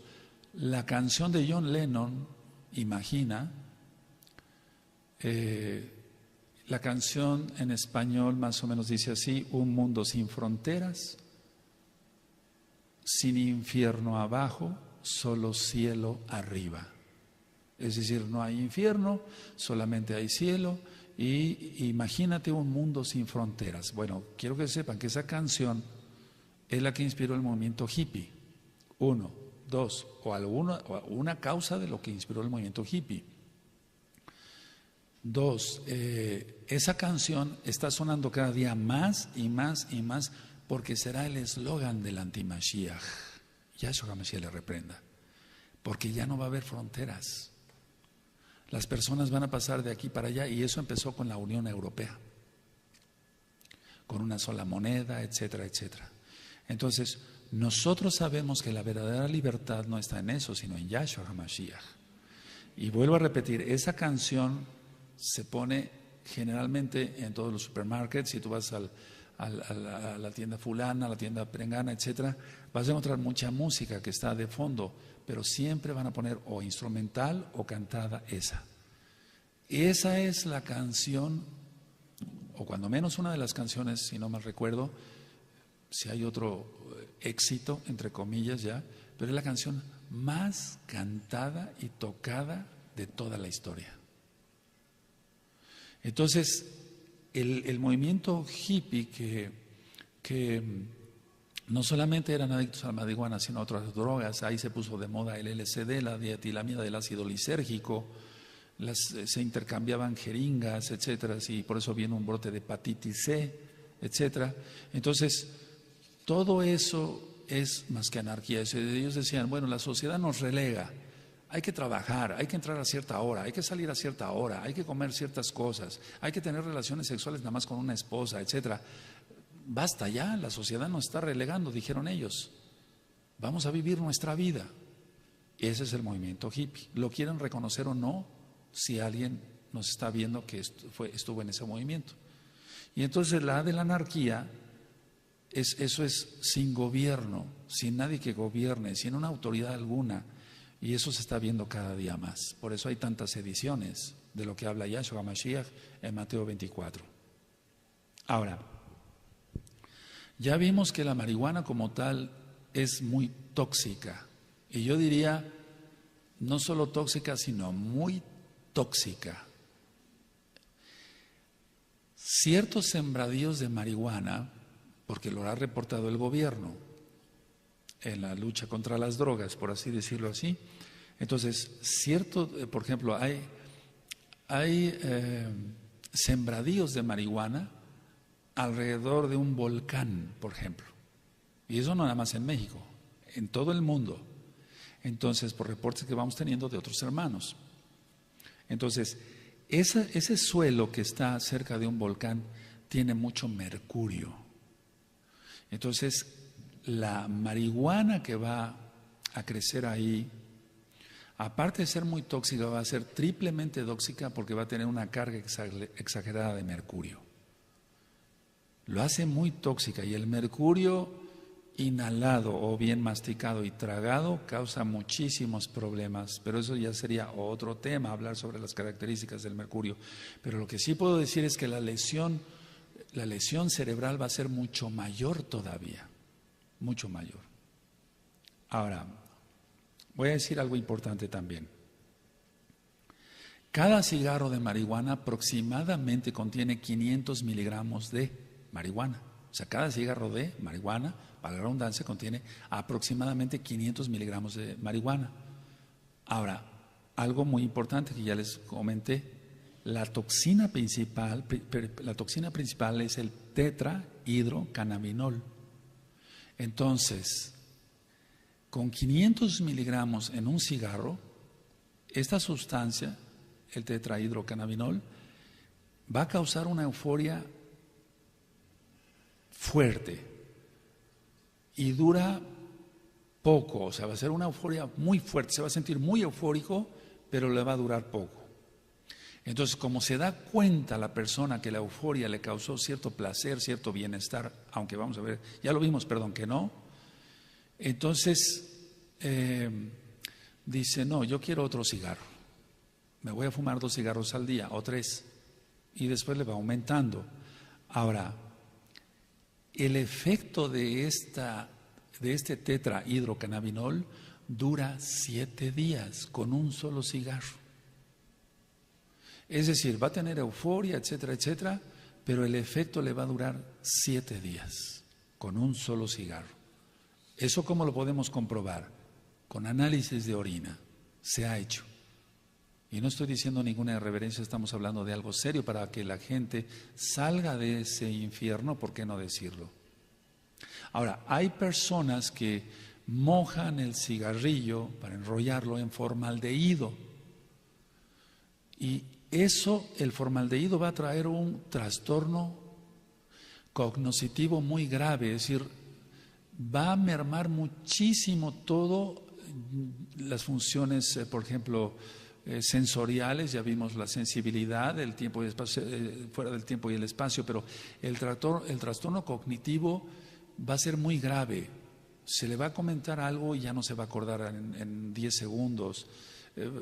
la canción de John Lennon, Imagina, la canción en español más o menos dice así: un mundo sin fronteras, sin infierno abajo, solo cielo arriba. Es decir, no hay infierno, solamente hay cielo, y imagínate un mundo sin fronteras. Bueno, quiero que sepan que esa canción es la que inspiró el movimiento hippie. Uno, dos, o una causa de lo que inspiró el movimiento hippie. Dos, esa canción está sonando cada día más y más y más, porque será el eslogan del anti-Mashiach. Yahshua HaMashiach le reprenda. Porque ya no va a haber fronteras. Las personas van a pasar de aquí para allá, y eso empezó con la Unión Europea, con una sola moneda, etcétera, etcétera. Entonces, nosotros sabemos que la verdadera libertad no está en eso, sino en Yahshua HaMashiach. Y vuelvo a repetir, esa canción se pone generalmente en todos los supermarkets. Si tú vas a la tienda fulana, a la tienda perengana, etcétera, vas a encontrar mucha música que está de fondo, pero siempre van a poner o instrumental o cantada esa. Esa es la canción, o cuando menos una de las canciones, si no mal recuerdo, si hay otro éxito, entre comillas ya, pero es la canción más cantada y tocada de toda la historia. Entonces, el movimiento hippie que no solamente eran adictos a la marihuana, sino a otras drogas, ahí se puso de moda el LSD, la dietilamida del ácido lisérgico, se intercambiaban jeringas, etcétera, y por eso viene un brote de hepatitis C, etcétera. Entonces, todo eso es más que anarquía. Ellos decían, bueno, la sociedad nos relega, hay que trabajar, hay que entrar a cierta hora, hay que salir a cierta hora, hay que comer ciertas cosas, hay que tener relaciones sexuales nada más con una esposa, etcétera. Basta ya, la sociedad nos está relegando, dijeron ellos. Vamos a vivir nuestra vida. Ese es el movimiento hippie. Lo quieren reconocer o no, si alguien nos está viendo que estuvo en ese movimiento. Y entonces la de la anarquía, eso es sin gobierno, sin nadie que gobierne, sin una autoridad alguna. Y eso se está viendo cada día más. Por eso hay tantas ediciones de lo que habla Yahshua HaMashiach en Mateo 24. Ahora, ya vimos que la marihuana como tal es muy tóxica. Y yo diría, no solo tóxica, sino muy tóxica. Ciertos sembradíos de marihuana, porque lo ha reportado el gobierno en la lucha contra las drogas, por así decirlo así. Entonces, por ejemplo, hay sembradíos de marihuana alrededor de un volcán, por ejemplo. Y eso no nada más en México, en todo el mundo. Entonces, por reportes que vamos teniendo de otros hermanos. Entonces, ese suelo que está cerca de un volcán tiene mucho mercurio. Entonces, la marihuana que va a crecer ahí, aparte de ser muy tóxica, va a ser triplemente tóxica porque va a tener una carga exagerada de mercurio. Lo hace muy tóxica, y el mercurio inhalado o bien masticado y tragado causa muchísimos problemas, pero eso ya sería otro tema, hablar sobre las características del mercurio. Pero lo que sí puedo decir es que la lesión cerebral va a ser mucho mayor todavía, mucho mayor. Ahora, voy a decir algo importante también. Cada cigarro de marihuana aproximadamente contiene 500 miligramos de marihuana. O sea, cada cigarro de marihuana, para la redundancia, contiene aproximadamente 500 miligramos de marihuana. Ahora, algo muy importante que ya les comenté, la toxina principal es el tetrahidrocannabinol. Entonces, con 500 miligramos en un cigarro, esta sustancia, el tetrahidrocannabinol, va a causar una euforia fuerte y dura poco, o sea, va a ser una euforia muy fuerte, se va a sentir muy eufórico, pero le va a durar poco. Entonces, como se da cuenta la persona que la euforia le causó cierto placer, cierto bienestar, aunque vamos a ver, ya lo vimos, perdón, que no, entonces dice, no, yo quiero otro cigarro, me voy a fumar 2 cigarros al día o 3, y después le va aumentando. Ahora, el efecto de este tetrahidrocannabinol dura 7 días con un solo cigarro. Es decir, va a tener euforia, etcétera, etcétera, pero el efecto le va a durar 7 días con un solo cigarro. ¿Eso cómo lo podemos comprobar? Con análisis de orina. Se ha hecho. Y no estoy diciendo ninguna irreverencia, estamos hablando de algo serio para que la gente salga de ese infierno, ¿por qué no decirlo? Ahora, hay personas que mojan el cigarrillo para enrollarlo en formaldehído. Y eso, el formaldehído va a traer un trastorno cognoscitivo muy grave, es decir, va a mermar muchísimo todo las funciones, por ejemplo, sensoriales, ya vimos la sensibilidad, el tiempo y el espacio, fuera del tiempo y el espacio, pero el trastorno cognitivo va a ser muy grave. Se le va a comentar algo y ya no se va a acordar en 10 segundos.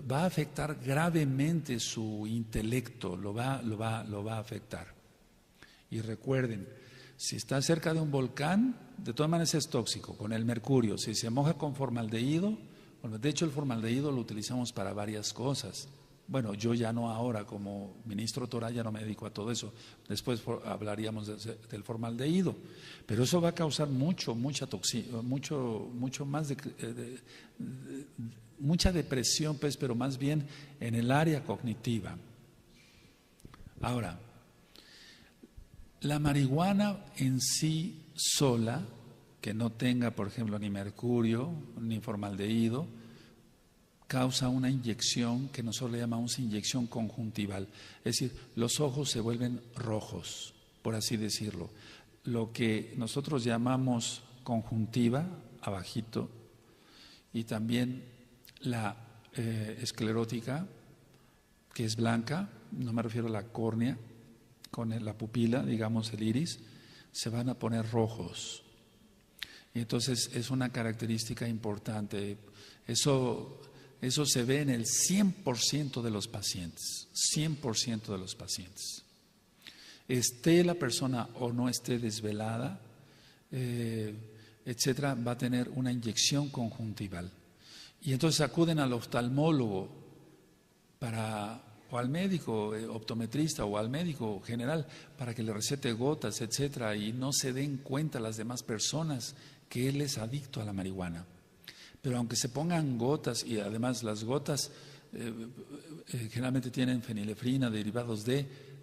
Va a afectar gravemente su intelecto, lo va a afectar. Y recuerden, si está cerca de un volcán, de todas maneras es tóxico, con el mercurio. Si se moja con formaldehído, bueno, de hecho el formaldehído lo utilizamos para varias cosas. Bueno, yo ya no ahora, como ministro Torá ya no me dedico a todo eso. Después hablaríamos del formaldehído. Pero eso va a causar mucha toxina, mucho más mucha depresión, pues, pero más bien en el área cognitiva. Ahora, la marihuana en sí sola, que no tenga, por ejemplo, ni mercurio, ni formaldehído, causa una inyección que nosotros le llamamos inyección conjuntival. Es decir, los ojos se vuelven rojos, por así decirlo. Lo que nosotros llamamos conjuntiva, abajito, y también la esclerótica, que es blanca, no me refiero a la córnea, con la pupila, digamos el iris, se van a poner rojos. Y entonces es una característica importante. Eso se ve en el 100% de los pacientes, 100% de los pacientes. Esté la persona o no esté desvelada, etcétera, va a tener una inyección conjuntival. Y entonces acuden al oftalmólogo o al médico optometrista o al médico general para que le recete gotas, etcétera, y no se den cuenta las demás personas que él es adicto a la marihuana. Pero aunque se pongan gotas, y además las gotas generalmente tienen fenilefrina, derivados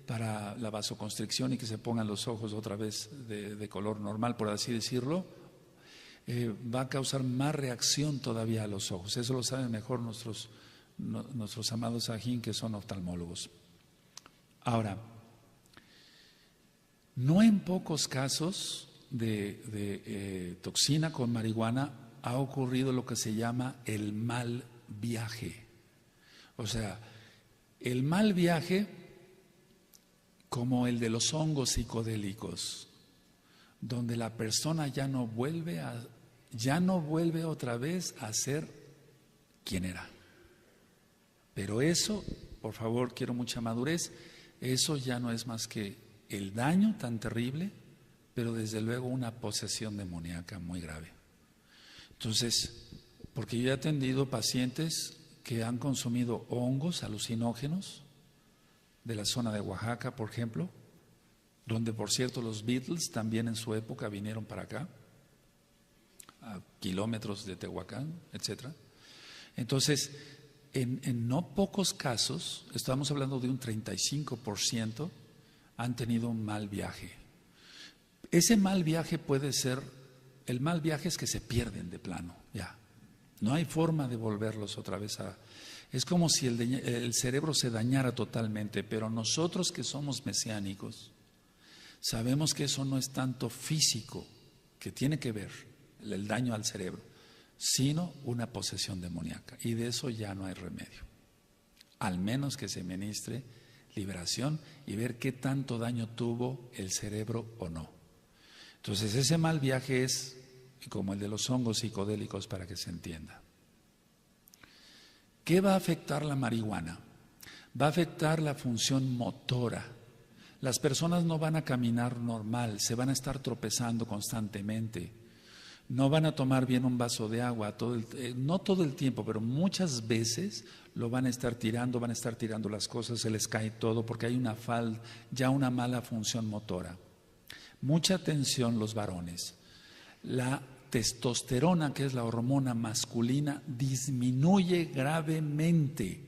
para la vasoconstricción y que se pongan los ojos otra vez de color normal, por así decirlo, va a causar más reacción todavía a los ojos. Eso lo saben mejor nuestros amados ajín, que son oftalmólogos. Ahora, no en pocos casos de toxina con marihuana ha ocurrido lo que se llama el mal viaje. O sea, el mal viaje como el de los hongos psicodélicos, donde la persona ya no vuelve otra vez a ser quien era. Pero eso, por favor, quiero mucha madurez, eso ya no es más que el daño tan terrible, pero desde luego una posesión demoníaca muy grave. Entonces, porque yo he atendido pacientes que han consumido hongos alucinógenos de la zona de Oaxaca, por ejemplo, donde por cierto los Beatles también en su época vinieron para acá, a kilómetros de Tehuacán, etc. Entonces, en no pocos casos, estamos hablando de un 35%, han tenido un mal viaje. Ese mal viaje puede ser, el mal viaje es que se pierden de plano, ya. No hay forma de volverlos otra vez a... Es como si el cerebro se dañara totalmente, pero nosotros que somos mesiánicos, sabemos que eso no es tanto físico, que tiene que ver el daño al cerebro, sino una posesión demoníaca. Y de eso ya no hay remedio. Al menos que se ministre liberación y ver qué tanto daño tuvo el cerebro o no. Entonces ese mal viaje es como el de los hongos psicodélicos, para que se entienda. ¿Qué va a afectar la marihuana? Va a afectar la función motora. Las personas no van a caminar normal, se van a estar tropezando constantemente. No van a tomar bien un vaso de agua, no todo el tiempo, pero muchas veces lo van a estar tirando las cosas, se les cae todo porque hay ya una mala función motora. Mucha atención los varones. La testosterona, que es la hormona masculina, disminuye gravemente.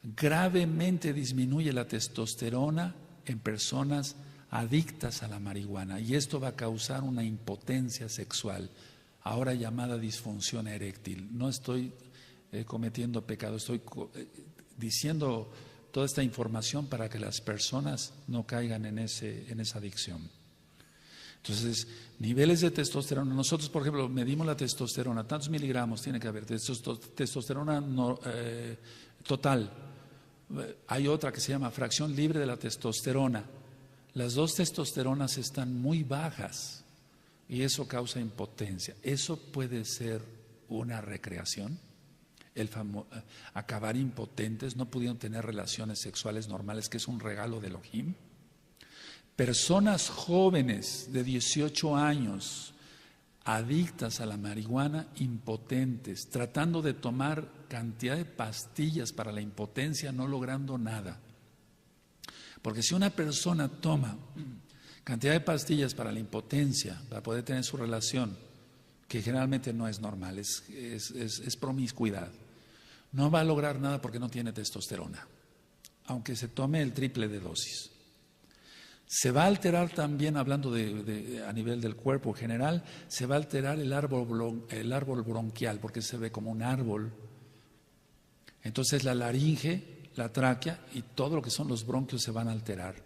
Gravemente disminuye la testosterona en personas adictas a la marihuana, y esto va a causar una impotencia sexual, ahora llamada disfunción eréctil. No estoy cometiendo pecado, estoy diciendo toda esta información para que las personas no caigan en esa adicción. Entonces, niveles de testosterona, nosotros por ejemplo medimos la testosterona, tantos miligramos tiene que haber, testosterona total. Hay otra que se llama fracción libre de la testosterona. Las dos testosteronas están muy bajas y eso causa impotencia. Eso puede ser una recreación, acabar impotentes, no pudiendo tener relaciones sexuales normales, que es un regalo de Elohim. Personas jóvenes de 18 años, adictas a la marihuana, impotentes, tratando de tomar cantidad de pastillas para la impotencia, no logrando nada. Porque si una persona toma cantidad de pastillas para la impotencia, para poder tener su relación, que generalmente no es normal, es promiscuidad, no va a lograr nada porque no tiene testosterona, aunque se tome el triple de dosis. Se va a alterar también, hablando a nivel del cuerpo general, se va a alterar el árbol bronquial, porque se ve como un árbol. Entonces la laringe, la tráquea y todo lo que son los bronquios se van a alterar.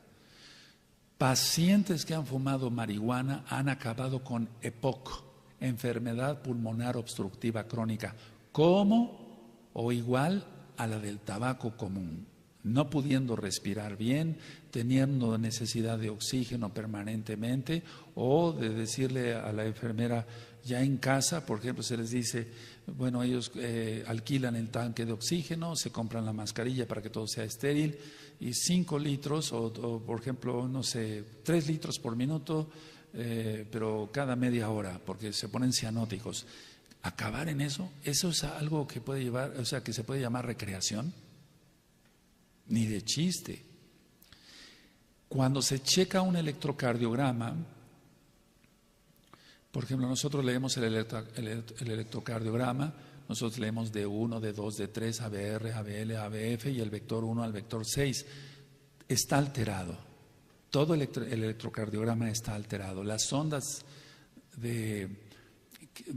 Pacientes que han fumado marihuana han acabado con EPOC, enfermedad pulmonar obstructiva crónica, como o igual a la del tabaco común, no pudiendo respirar bien, teniendo necesidad de oxígeno permanentemente, o de decirle a la enfermera ya en casa, por ejemplo, se les dice, bueno, ellos alquilan el tanque de oxígeno, se compran la mascarilla para que todo sea estéril, y 5 litros o por ejemplo, no sé, 3 litros por minuto, pero cada media hora, porque se ponen cianóticos. Acabar en eso es algo que puede llevar, o sea, que se puede llamar recreación. Ni de chiste. Cuando se checa un electrocardiograma, por ejemplo, nosotros leemos el electrocardiograma, nosotros leemos D1, D2, D3, ABR, ABL, ABF y el vector 1 al vector 6. Está alterado. Todo el electrocardiograma está alterado. Las ondas de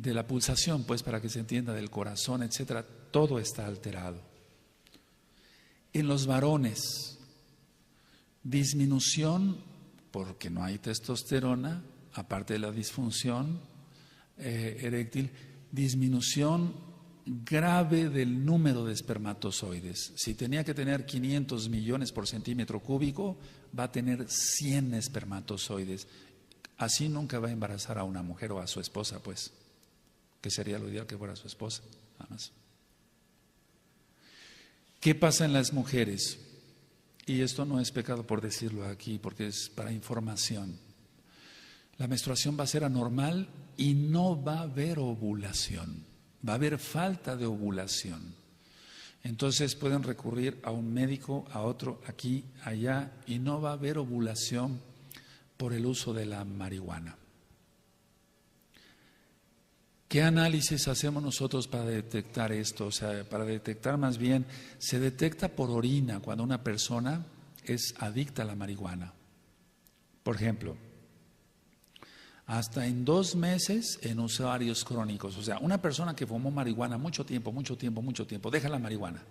la pulsación, pues para que se entienda, del corazón, etcétera, todo está alterado. En los varones, disminución, porque no hay testosterona, aparte de la disfunción eréctil, disminución grave del número de espermatozoides. Si tenía que tener 500 millones por centímetro cúbico, va a tener 100 espermatozoides. Así nunca va a embarazar a una mujer o a su esposa, pues, que sería lo ideal que fuera su esposa, nada más. ¿Qué pasa en las mujeres? Y esto no es pecado por decirlo aquí, porque es para información. La menstruación va a ser anormal y no va a haber ovulación. Va a haber falta de ovulación. Entonces pueden recurrir a un médico, a otro, aquí, allá, y no va a haber ovulación por el uso de la marihuana. ¿Qué análisis hacemos nosotros para detectar esto? O sea, para detectar más bien, se detecta por orina cuando una persona es adicta a la marihuana. Por ejemplo, hasta en 2 meses en usuarios crónicos. O sea, una persona que fumó marihuana mucho tiempo, deja la marihuana.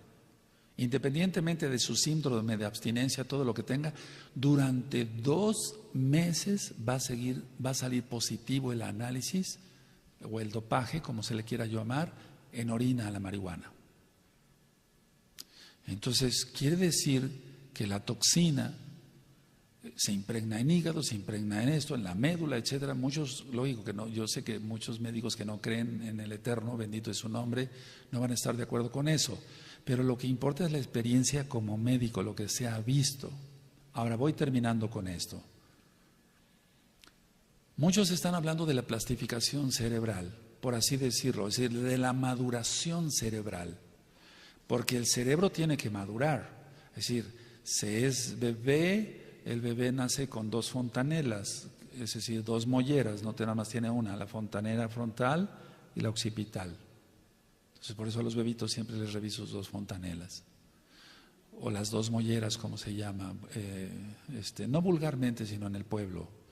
Independientemente de su síndrome de abstinencia, todo lo que tenga, durante 2 meses va a salir positivo el análisis o el dopaje, como se le quiera llamar, en orina a la marihuana. Entonces, quiere decir que la toxina se impregna en hígado, se impregna en esto, en la médula, etcétera. Muchos, lógico que no, yo sé que muchos médicos que no creen en el Eterno, bendito es su nombre, no van a estar de acuerdo con eso. Pero lo que importa es la experiencia como médico, lo que se ha visto. Ahora voy terminando con esto. Muchos están hablando de la plastificación cerebral, por así decirlo, es decir, de la maduración cerebral, porque el cerebro tiene que madurar. Es decir, se es bebé, el bebé nace con 2 fontanelas, es decir, 2 molleras, no nada más tiene una, la fontanela frontal y la occipital. Entonces, por eso a los bebitos siempre les reviso sus 2 fontanelas, o las 2 molleras, como se llama, no vulgarmente, sino en el pueblo.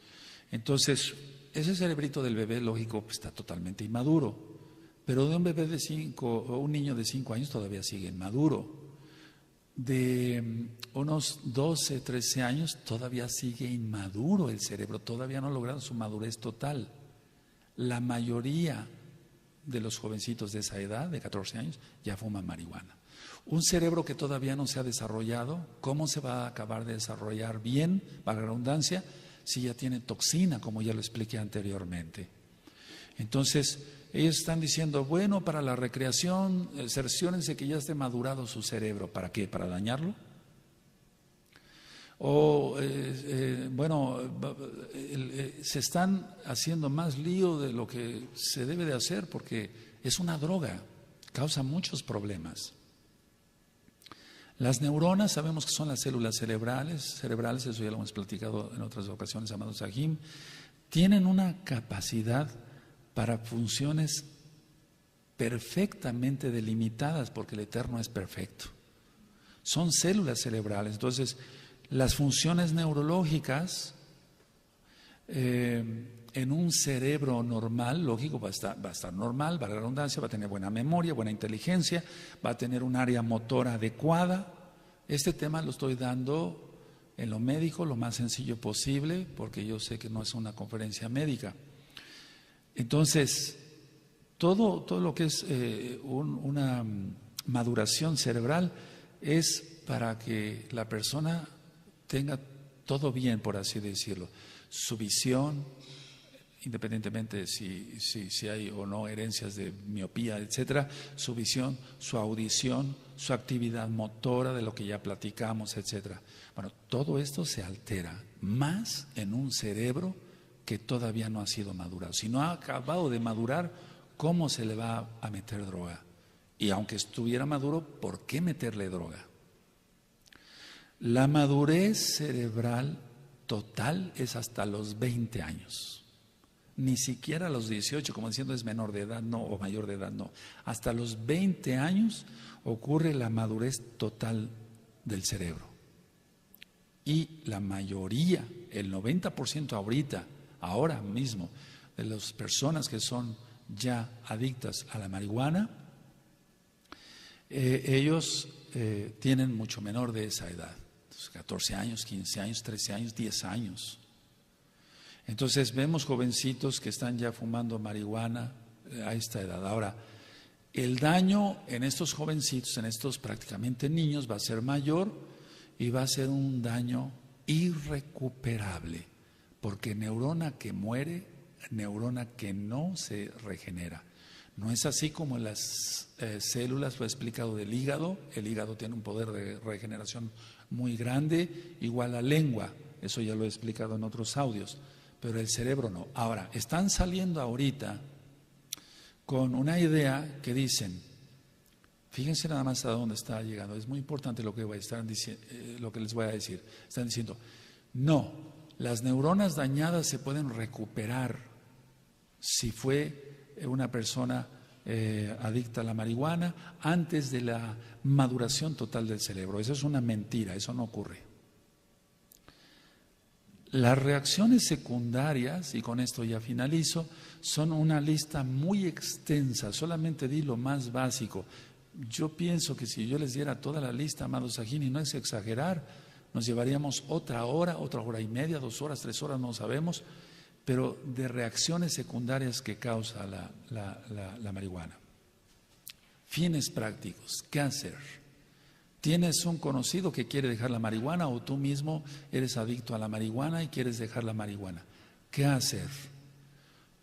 Entonces, ese cerebrito del bebé, lógico, pues, está totalmente inmaduro, pero de un bebé de 5 o un niño de 5 años todavía sigue inmaduro. De unos 12, 13 años todavía sigue inmaduro el cerebro, todavía no ha logrado su madurez total. La mayoría de los jovencitos de esa edad, de 14 años, ya fuman marihuana. Un cerebro que todavía no se ha desarrollado, ¿cómo se va a acabar de desarrollar bien, para la redundancia, si ya tiene toxina, como ya lo expliqué anteriormente? Entonces, ellos están diciendo, bueno, para la recreación, cerciórense que ya esté madurado su cerebro. ¿Para qué? ¿Para dañarlo? O, se están haciendo más lío de lo que se debe de hacer, porque es una droga, causa muchos problemas. Las neuronas, sabemos que son las células cerebrales, eso ya lo hemos platicado en otras ocasiones, amados Sahim, tienen una capacidad para funciones perfectamente delimitadas, porque el Eterno es perfecto. Son células cerebrales, entonces las funciones neurológicas en un cerebro normal, lógico, va a estar normal, va a la redundancia, va a tener buena memoria, buena inteligencia, va a tener un área motora adecuada. Este tema lo estoy dando en lo médico lo más sencillo posible, porque yo sé que no es una conferencia médica. Entonces, todo lo que es una maduración cerebral es para que la persona tenga todo bien, por así decirlo. Su visión, independientemente si hay o no herencias de miopía, etcétera, su visión, su audición, su actividad motora, de lo que ya platicamos, etcétera. Bueno, todo esto se altera más en un cerebro que todavía no ha sido madurado. Si no ha acabado de madurar, ¿cómo se le va a meter droga? Y aunque estuviera maduro, ¿por qué meterle droga? La madurez cerebral total es hasta los 20 años. Ni siquiera a los 18, como diciendo es menor de edad, no, o mayor de edad, no. Hasta los 20 años ocurre la madurez total del cerebro. Y la mayoría, el 90% ahora mismo, de las personas que son ya adictas a la marihuana, ellos tienen mucho menor de esa edad. 14 años, 15 años, 13 años, 10 años. Entonces vemos jovencitos que están ya fumando marihuana a esta edad. Ahora, el daño en estos jovencitos, en estos prácticamente niños, va a ser mayor y va a ser un daño irrecuperable, porque neurona que muere, neurona que no se regenera. No es así como en las células, lo he explicado del hígado. El hígado tiene un poder de regeneración muy grande, igual a la lengua, eso ya lo he explicado en otros audios, pero el cerebro no. Ahora, están saliendo ahorita con una idea que dicen, Fíjense nada más a dónde está llegando. Es muy importante lo que lo que les voy a decir. Están diciendo, no, las neuronas dañadas se pueden recuperar si fue una persona adicta a la marihuana antes de la maduración total del cerebro. Eso es una mentira, eso no ocurre. Las reacciones secundarias, y con esto ya finalizo, son una lista muy extensa, solamente di lo más básico. Yo pienso que si yo les diera toda la lista, amados Sahin, y no es exagerar, nos llevaríamos otra hora y media, 2 horas, 3 horas, no sabemos, pero de reacciones secundarias que causa la marihuana. Fines prácticos, ¿qué hacer? ¿Tienes un conocido que quiere dejar la marihuana o tú mismo eres adicto a la marihuana y quieres dejar la marihuana? ¿Qué hacer?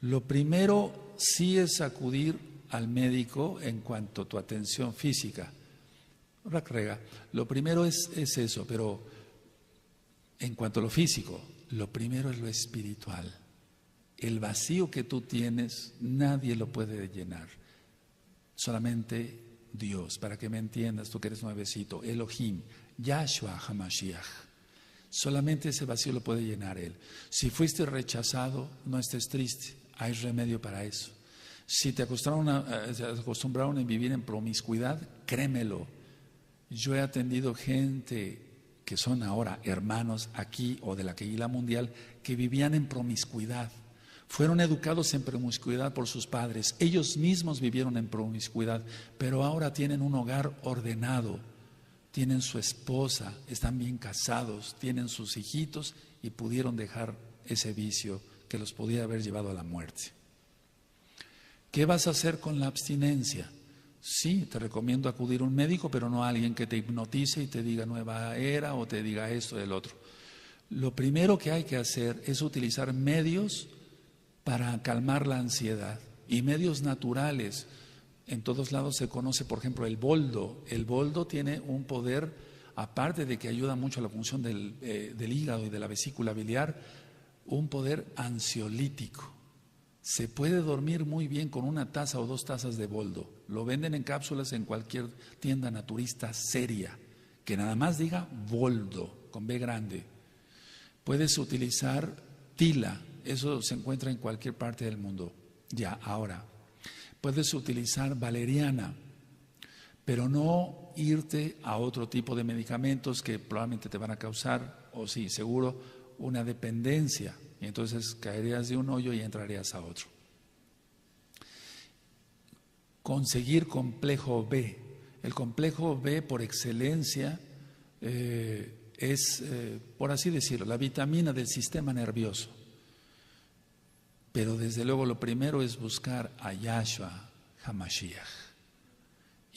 Lo primero sí es acudir al médico en cuanto a tu atención física. Lo primero es eso, pero en cuanto a lo físico, lo primero es lo espiritual. El vacío que tú tienes, nadie lo puede llenar. Solamente Dios, para que me entiendas, tú que eres nuevecito, Elohim, Yahshua HaMashiach. Solamente ese vacío lo puede llenar Él. Si fuiste rechazado, no estés triste, hay remedio para eso. Si te acostumbraron a vivir en promiscuidad, créemelo. Yo he atendido gente que son ahora hermanos aquí o de la Kehilá Mundial que vivían en promiscuidad. Fueron educados en promiscuidad por sus padres. Ellos mismos vivieron en promiscuidad, pero ahora tienen un hogar ordenado. Tienen su esposa, están bien casados, tienen sus hijitos y pudieron dejar ese vicio que los podía haber llevado a la muerte. ¿Qué vas a hacer con la abstinencia? Sí, te recomiendo acudir a un médico, pero no a alguien que te hipnotice y te diga nueva era o te diga esto o el otro. Lo primero que hay que hacer es utilizar medios para calmar la ansiedad y medios naturales. En todos lados se conoce, por ejemplo, el boldo. El boldo tiene un poder, aparte de que ayuda mucho a la función del hígado y de la vesícula biliar, un poder ansiolítico. Se puede dormir muy bien con 1 taza o 2 tazas de boldo. Lo venden en cápsulas en cualquier tienda naturista seria, que nada más diga boldo, con B grande. Puedes utilizar tila, eso se encuentra en cualquier parte del mundo. Ya, ahora, puedes utilizar valeriana, pero no irte a otro tipo de medicamentos que probablemente te van a causar, o sí, seguro, una dependencia. Y entonces caerías de un hoyo y entrarías a otro. Conseguir complejo B. El complejo B por excelencia es, por así decirlo, la vitamina del sistema nervioso. Pero desde luego lo primero es buscar a Yahshua HaMashiach.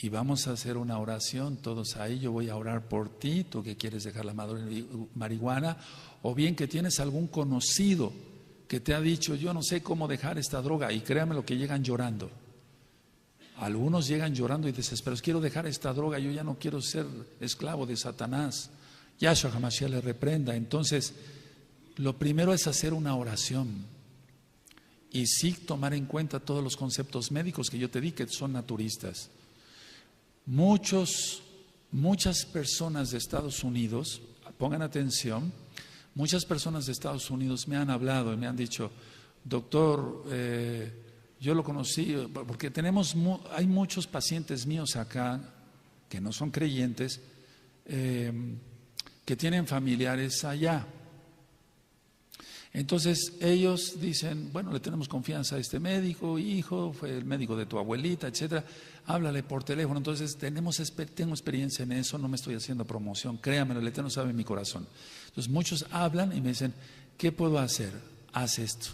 Y vamos a hacer una oración todos ahí. Yo voy a orar por ti, tú que quieres dejar la marihuana, o bien que tienes algún conocido que te ha dicho, yo no sé cómo dejar esta droga, y créame lo que llegan llorando. Algunos llegan llorando y desesperados, quiero dejar esta droga, yo ya no quiero ser esclavo de Satanás. Yahshua HaMashiach le reprenda. Entonces, lo primero es hacer una oración y sí tomar en cuenta todos los conceptos médicos que yo te di, que son naturistas. Muchas personas de Estados Unidos, pongan atención, muchas personas de Estados Unidos me han hablado y me han dicho, doctor, yo lo conocí, porque hay muchos pacientes míos acá que no son creyentes, que tienen familiares allá. Entonces ellos dicen, bueno, le tenemos confianza a este médico, hijo, fue el médico de tu abuelita, etcétera, háblale por teléfono. Entonces tengo experiencia en eso, no me estoy haciendo promoción, créamelo, el Eterno sabe en mi corazón. Entonces muchos hablan y me dicen, ¿qué puedo hacer? Haz esto.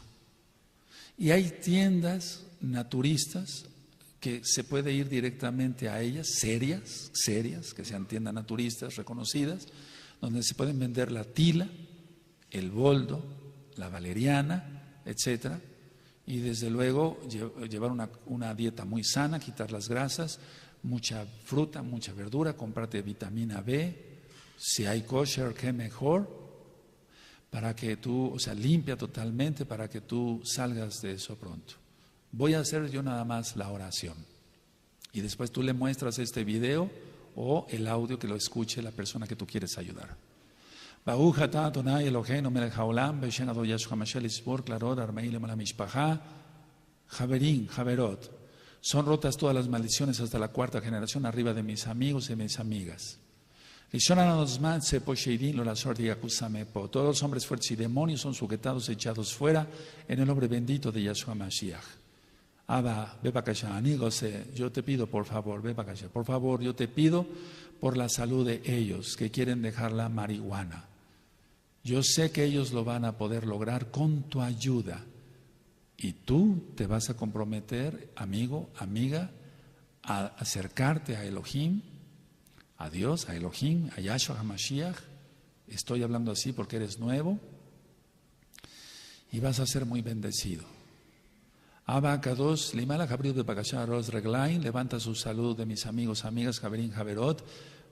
Y hay tiendas naturistas que se puede ir directamente a ellas, serias, que sean tiendas naturistas reconocidas, donde se pueden vender la tila, el boldo, la valeriana, etcétera, y desde luego llevar una dieta muy sana, quitar las grasas, mucha fruta, mucha verdura, comprarte vitamina B, si hay kosher, qué mejor, para que tú, limpia totalmente para que tú salgas de eso pronto. Voy a hacer yo nada más la oración. Y después tú le muestras este video o el audio que lo escuche la persona que tú quieres ayudar. Baruch atah Adonai Eloheinu melech haolam, b'shem Adonai Yeshua HaMashiach lisbor clarot armei lemala mishpacha, Javerín, Javerot. Son rotas todas las maldiciones hasta la cuarta generación arriba de mis amigos y mis amigas. Todos los hombres fuertes y demonios son sujetados, echados fuera en el nombre bendito de Yeshua Mashiach. Abba, ve para acá, yo te pido por favor, ve para acá, por favor, yo te pido por la salud de ellos que quieren dejar la marihuana. Yo sé que ellos lo van a poder lograr con tu ayuda. Y tú te vas a comprometer, amigo, amiga, a acercarte a Elohim, a Dios, a Elohim, a Yahshua HaMashiach. Estoy hablando así porque eres nuevo. Y vas a ser muy bendecido. Abba Kadosh, Limala Jabriel de Bakashar Ros Reglain, levanta su salud de mis amigos, amigas, Javerín, Javerot,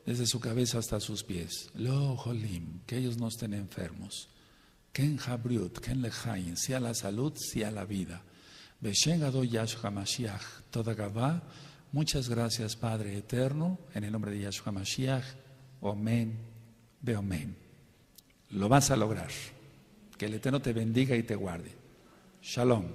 desde su cabeza hasta sus pies. Lo Jolim, que ellos no estén enfermos. Ken Jabriut, Ken Lejain, sea la salud, sea la vida. Beshen Adonai Yahshua HaMashiach, toda Gavá. Muchas gracias, Padre eterno, en el nombre de Yahshua HaMashiach. Omen, Beomen. Lo vas a lograr. Que el Eterno te bendiga y te guarde. Shalom.